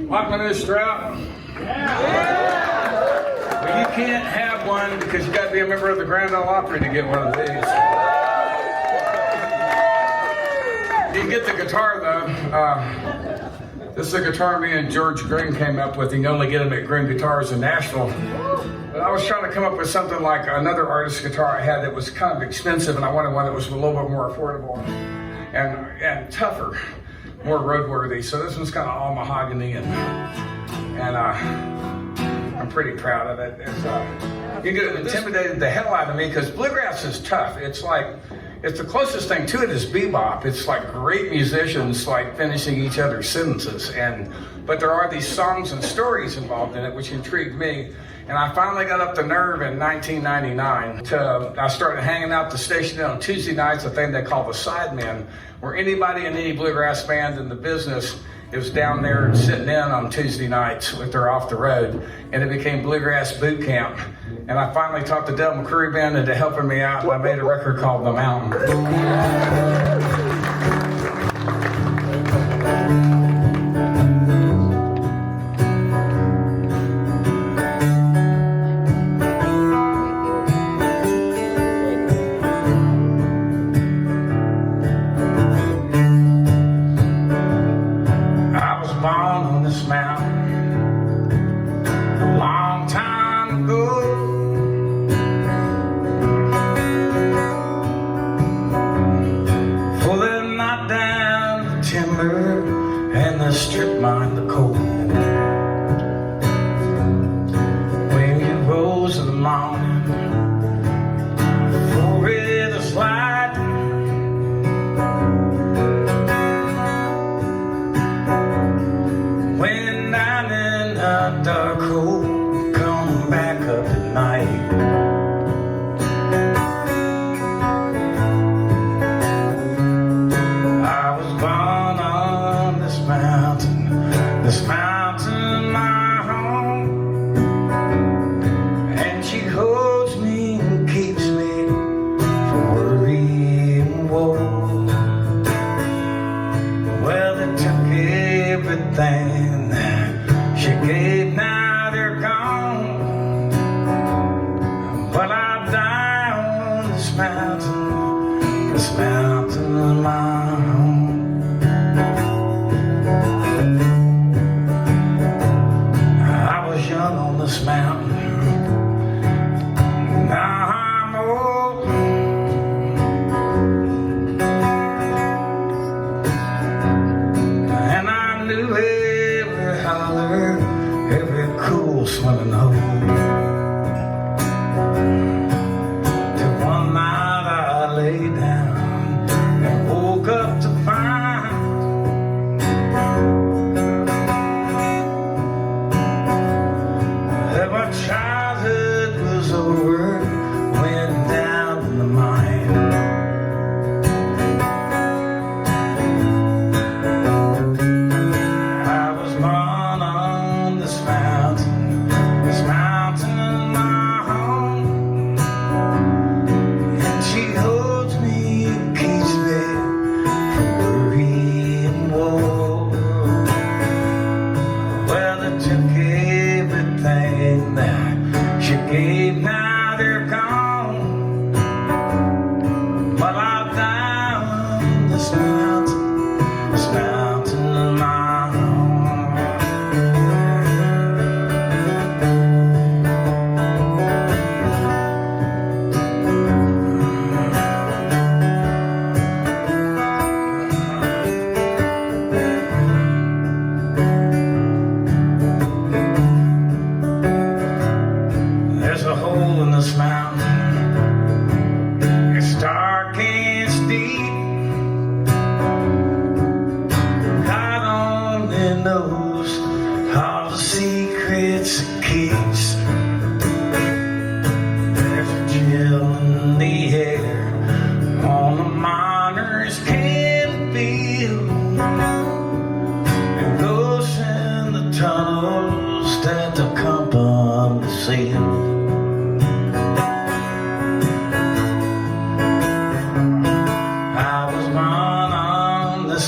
Like my new strap? Well, you can't have one because you got to be a member of the Grand Ole Opry to get one of these. You can get the guitar though. This is a guitar me and George Green came up with. You can only get them at Green Guitars in Nashville. But I was trying to come up with something like another artist's guitar I had that was kind of expensive, and I wanted one that was a little bit more affordable and tougher, more roadworthy. So this one's kind of all mahogany, and I'm pretty proud of it. You could have intimidated the hell out of me because bluegrass is tough. It's the closest thing to it is bebop. It's like great musicians like finishing each other's sentences, but there are these songs and stories involved in it which intrigued me. And I finally got up the nerve in 1999 I started hanging out the station on Tuesday nights, a thing they call the Sidemen, where anybody in any bluegrass band in the business is down there sitting in on Tuesday nights if they're off the road. And it became Bluegrass Boot Camp. And I finally talked the Del McCoury Band into helping me out, and I made a record called The Mountain.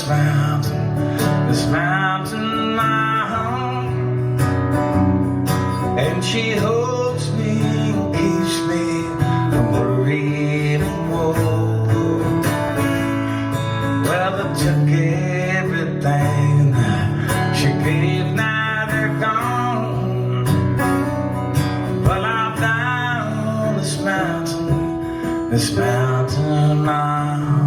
this mountain my home. And she holds me and keeps me from worrying and woe. Well, they took everything that she gave, now they're gone. Well, I'll die on this mountain my home.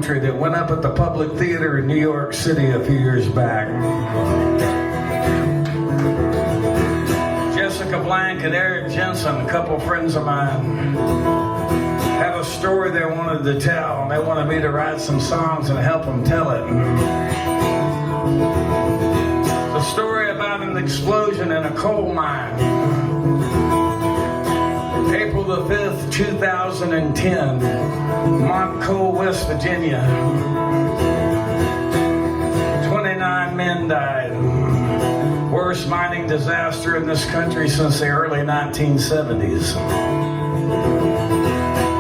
That went up at the Public Theater in New York City a few years back. Jessica Blank and Eric Jensen, a couple friends of mine, had a story they wanted to tell, and they wanted me to write some songs and help them tell it. The story about an explosion in a coal mine. April the 5th, 2010, Montcoal, West Virginia. 29 men died. Worst mining disaster in this country since the early 1970s.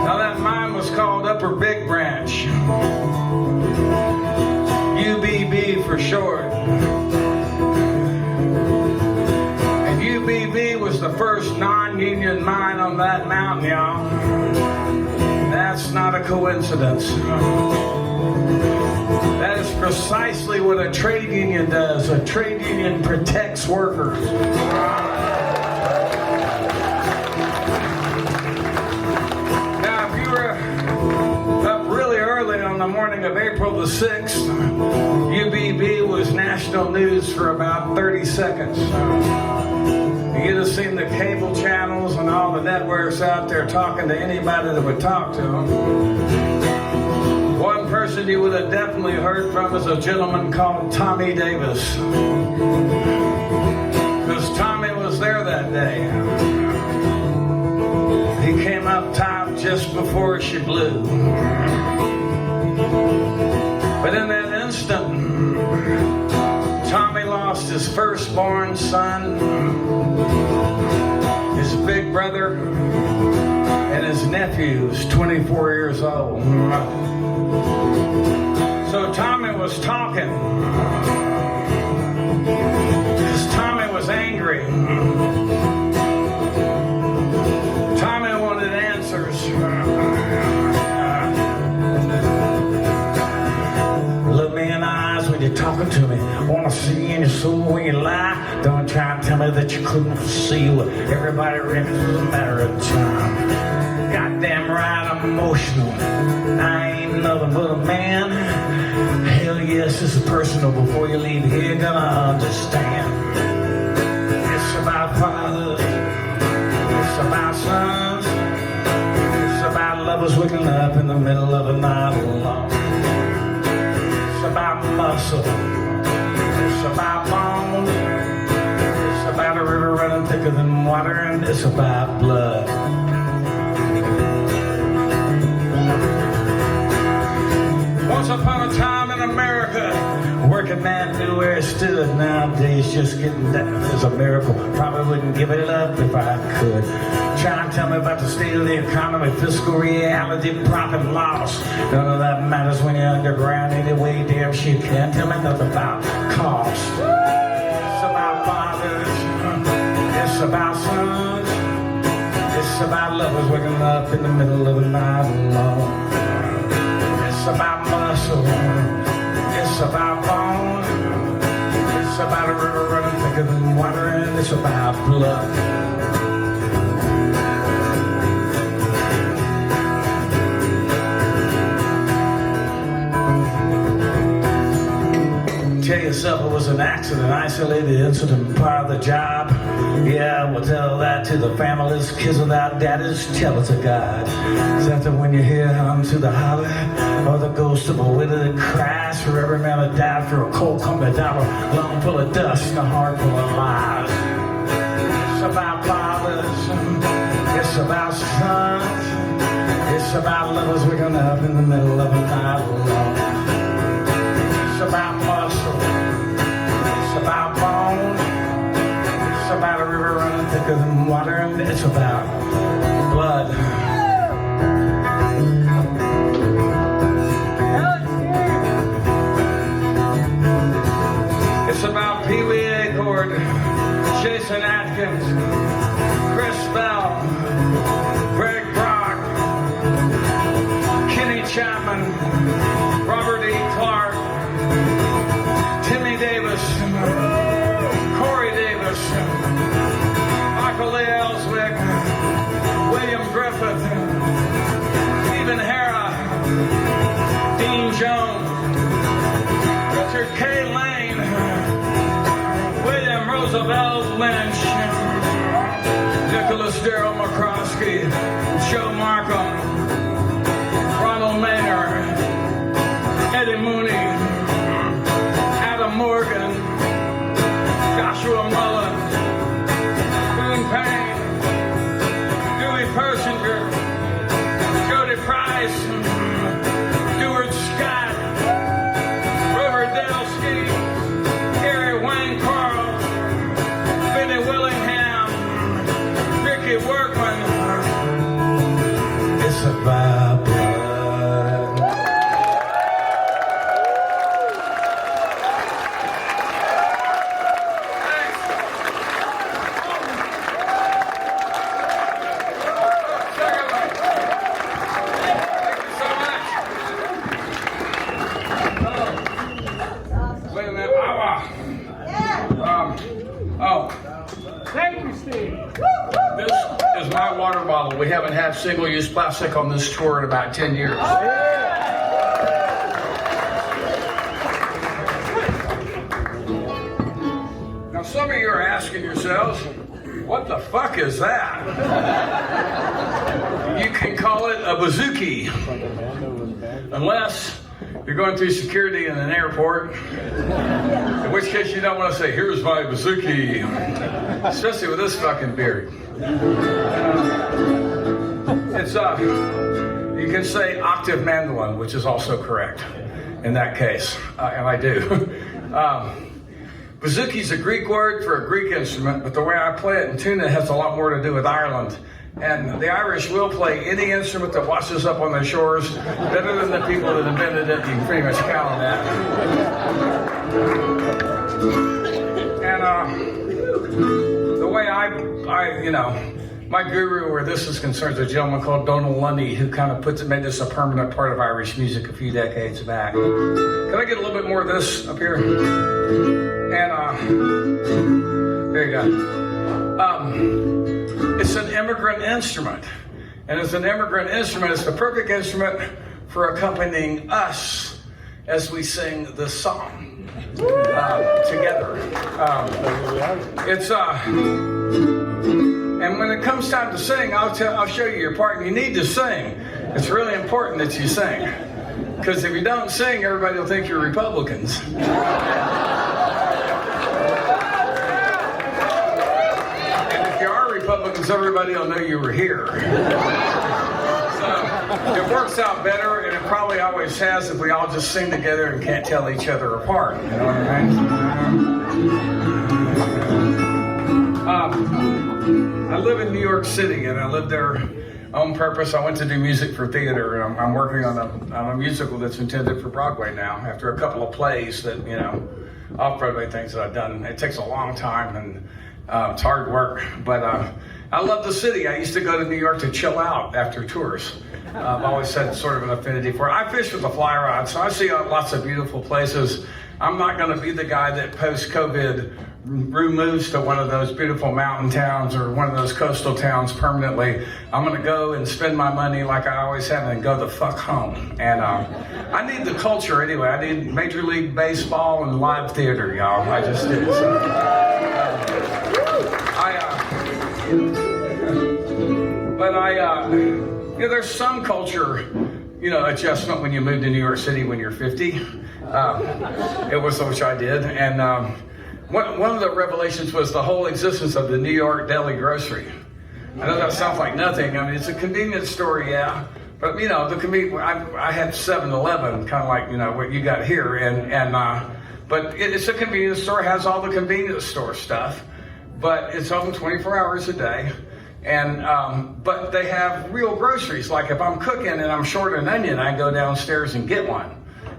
Now that mine was called Upper Big Branch. UBB for short. UBB was the first non-union mine on that mountain, y'all. That's not a coincidence. That is precisely what a trade union does. A trade union protects workers. Now, if you were up really early on the morning of April the 6th, UBB was national news for about 30 seconds. You'd have seen the cable channels and all the networks out there talking to anybody that would talk to them. One person you would have definitely heard from is a gentleman called Tommy Davis. Because Tommy was there that day. He came up top just before she blew. But in that instant, Tommy lost his firstborn son, his big brother, and his nephew, who's 24 years old. So Tommy was talking, because Tommy was angry. Tommy wanted answers. Look me in the eyes when you're talking to me. I want to see in your soul when you lie. Don't try and tell me that you couldn't foresee what everybody reckons was a matter of time. Goddamn right, I'm emotional. I ain't nothing but a man. Hell yes, this is personal. Before you leave here, you're gonna understand. It's about fathers. It's about sons. It's about lovers waking up in the middle of the night alone. It's about muscle. It's about bone. It's about a river running thicker than water, and it's about blood. Once upon a time in America, a working man knew where he stood. Nowadays, just getting down is a miracle. Probably wouldn't give it up if I could. Try and tell me about the state of the economy, fiscal reality, profit and loss. None of that matters when you're underground anyway. Damn shit, can't tell me nothing about cost. It's about fathers. It's about sons. It's about lovers waking up in the middle of the night alone. It's about muscle. It's about bone. It's about a river running thicker than water, and it's about blood. Tell you yourself it was an accident, isolated incident, part of the job. Yeah, we'll tell that to the families, kids without daddies, tell it to God. Is that when you hear unto the holler, or the ghost of a widow that cries for every man that died for a cold company dollar, lung full of dust and a heart full of lies. It's about fathers, it's about sons, it's about lovers waking up in the middle of a night alone. It's about muscle, it's about bone, it's about a river running thicker than water, and it's about blood. It's about Pee Wee Acord, Jason Atkins, Chris Bell, Greg Brock, Kenny Chapman, Robert E. Clark, Timmy Davis, Corey Davis, Michael Lee Ellswick, William Griffith, Stephen Hara, Dean Jones, Richard K. Lane, William Roosevelt Lynch, Nicholas Darrell McCroskey, Joe Markham, Ronald Maynard, Eddie Mooney, Adam Morgan, Joshua Mullen, Boone Payne, Dewey Persinger, Jody Price, Stewart Scott, Robert Delsky, Gary Wayne Karl, Benny Willingham, Ricky Workman. It's about blood. Wait a minute. Thank you, Steve. This is my water bottle. We haven't had single-use plastic on this tour in about 10 years. Now, some of you are asking yourselves, what the fuck is that? You can call it a bazooki. Unless you're going through security in an airport, in which case you don't want to say, here's my bazooki. Especially with this fucking beard. It's you can say octave mandolin, which is also correct in that case, and I do. Bouzouki is a Greek word for a Greek instrument, but the way I play it in tune, it has a lot more to do with Ireland. And the Irish will play any instrument that washes up on their shores better than the people that invented it. You can pretty much count on that. And the way I my guru where this is concerned is a gentleman called Donald Lundy, who kind of made this a permanent part of Irish music a few decades back. Can I get a little bit more of this up here? And there you go. It's an immigrant instrument. And as an immigrant instrument, it's the perfect instrument for accompanying us as we sing this song together. And when it comes time to sing, I'll show you your part, and you need to sing. It's really important that you sing. Because if you don't sing, everybody will think you're Republicans. Republicans, everybody will know you were here. So it works out better, and it probably always has if we all just sing together and can't tell each other apart. You know what I mean? I live in New York City, and I live there on purpose. I went to do music for theater, and I'm working on a musical that's intended for Broadway now. After a couple of plays that off-Broadway things that I've done, it takes a long time and. It's hard work, but I love the city. I used to go to New York to chill out after tours. I've always had sort of an affinity for it. I fish with the fly rod, so I see lots of beautiful places. I'm not going to be the guy that post-COVID Rue moves to one of those beautiful mountain towns or one of those coastal towns permanently, I'm gonna go and spend my money like I always have and go the fuck home. And I need the culture anyway. I need Major League Baseball and live theater, y'all. I just do. So, there's some culture, adjustment when you move to New York City when you're 50. It was which I did, and one of the revelations was the whole existence of the New York deli grocery. I know that sounds like nothing. I mean, it's a convenience store, yeah, but I had 7-Eleven, kind of like what you got here, but it's a convenience store. Has all the convenience store stuff, but it's open 24 hours a day. And but they have real groceries. Like if I'm cooking and I'm short an onion, I go downstairs and get one.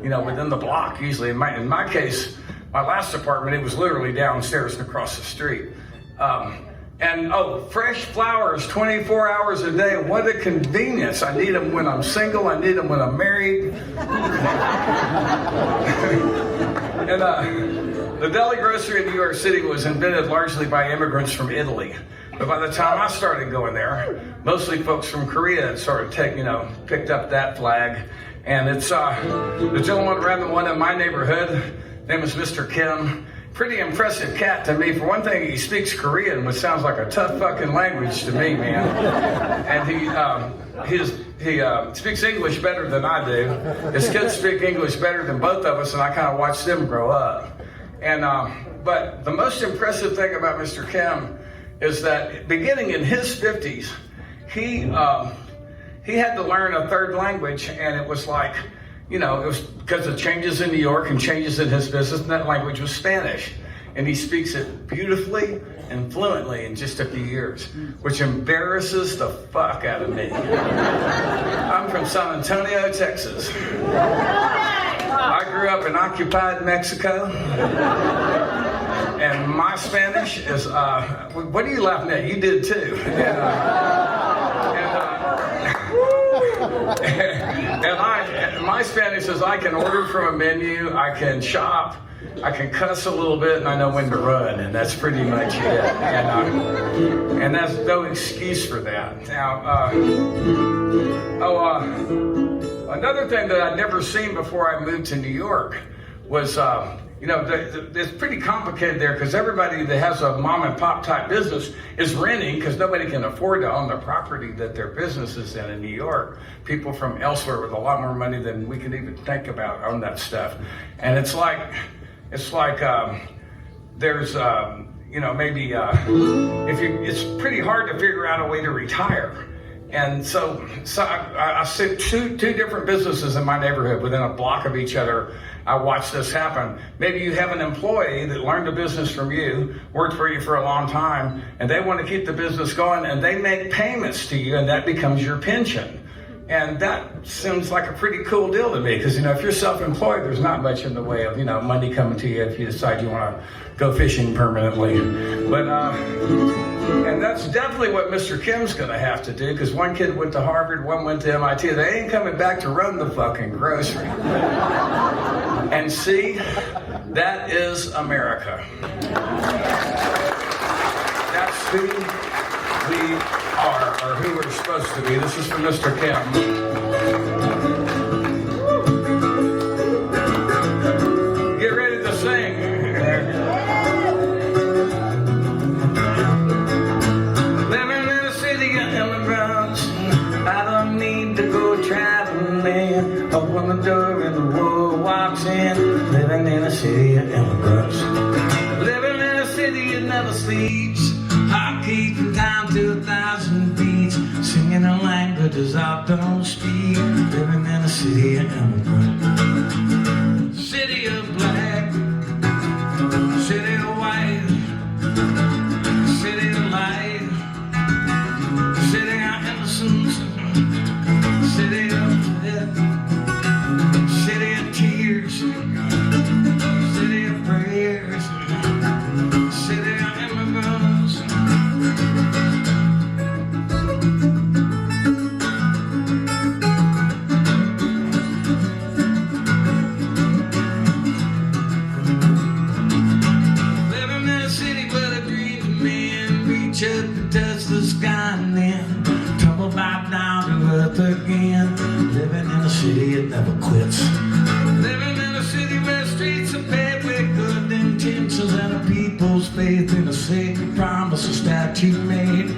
Within the block usually. In my case, my last apartment, it was literally downstairs and across the street. Fresh flowers 24 hours a day. What a convenience. I need them when I'm single. I need them when I'm married. And the deli grocery in New York City was invented largely by immigrants from Italy. But by the time I started going there, mostly folks from Korea had sort of picked up that flag. And it's the gentleman ran the one in my neighborhood. His name is Mr. Kim. Pretty impressive cat to me. For one thing, he speaks Korean, which sounds like a tough fucking language to me, man. And he speaks English better than I do. His kids speak English better than both of us, and I kind of watched them grow up. And but the most impressive thing about Mr. Kim is that beginning in his 50s, he had to learn a third language, and it was like, it was because of changes in New York and changes in his business, and that language was Spanish. And he speaks it beautifully and fluently in just a few years, which embarrasses the fuck out of me. I'm from San Antonio, Texas. I grew up in occupied Mexico. And my Spanish is, what are you laughing at? You did too. My Spanish is I can order from a menu, I can shop, I can cuss a little bit, and I know when to run, and that's pretty much it. And that's no excuse for that. Now, another thing that I'd never seen before I moved to New York was, it's pretty complicated there because everybody that has a mom and pop type business is renting because nobody can afford to own the property that their business is in New York. People from elsewhere with a lot more money than we can even think about own that stuff. And it's like there's, maybe it's pretty hard to figure out a way to retire. And so I see two different businesses in my neighborhood within a block of each other. I watched this happen. Maybe you have an employee that learned the business from you, worked for you for a long time, and they want to keep the business going, and they make payments to you, and that becomes your pension. And that seems like a pretty cool deal to me, because if you're self-employed, there's not much in the way of money coming to you if you decide you want to go fishing permanently. But and that's definitely what Mr. Kim's going to have to do, because one kid went to Harvard, one went to MIT. They ain't coming back to run the fucking grocery. And see, that is America. That's who we are, or who we're supposed to be. This is for Mr. Kim. Get ready to sing. Living in a city of immigrants, I don't need to go traveling. Open the door and the world walks in. Living in a city of immigrants. Living in a city that never sleeps. I'm keeping time to 1,000 beats, singing a languages I don't speak. Living in a city of immigrants. City of black, city of white, city of light, city of innocence, city of death, city of tears, city of prayers, city of immigrants. Living in a city ship that touched the sky and then tumble back down to earth again. Living in a city that never quits. Living in a city where streets are paved with good intentions and a people's faith in a sacred promises that you made.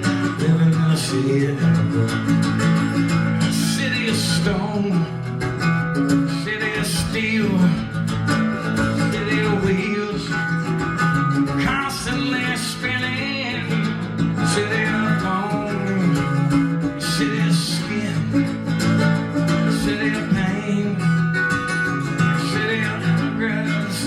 Living in a city that never quits. A city of stone, city of steel, city of wheels, constantly spinning, city of bone, city of skin, city of pain, city of immigrants.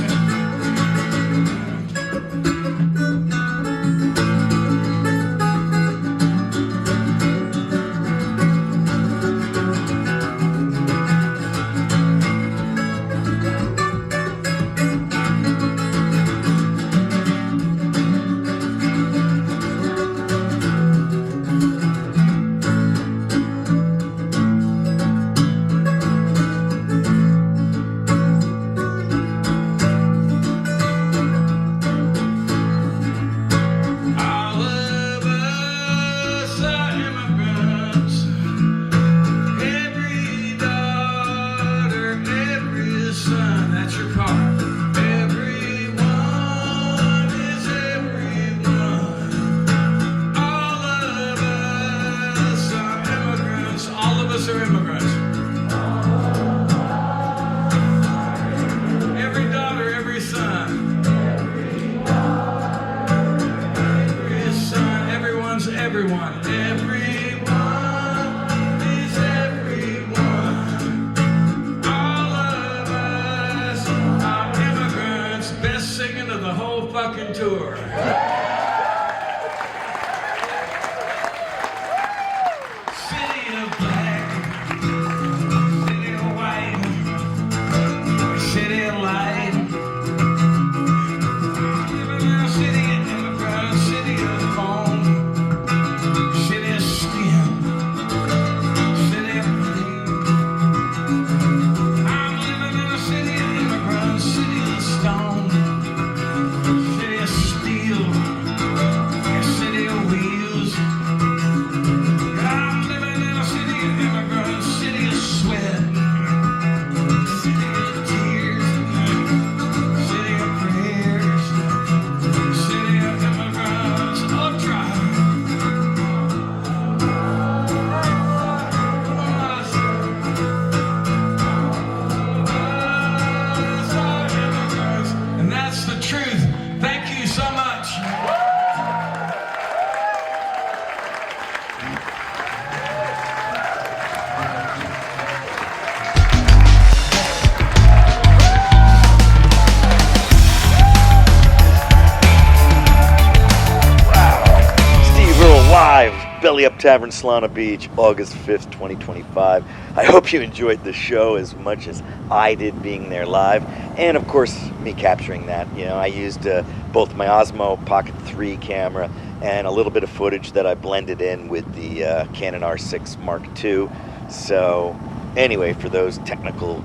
Belly Up Tavern, Solana Beach, August 5th, 2025. I hope you enjoyed the show as much as I did being there live, and of course me capturing that. You know, I used both my Osmo Pocket 3 camera and a little bit of footage that I blended in with the Canon R6 Mark II. So anyway, for those technical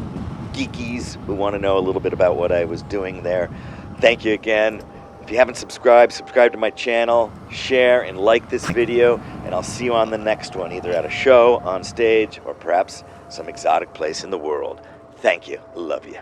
geekies who want to know a little bit about what I was doing there, thank you again. If you haven't subscribed, subscribe to my channel, share and like this video, and I'll see you on the next one, either at a show, on stage, or perhaps some exotic place in the world. Thank you. Love you.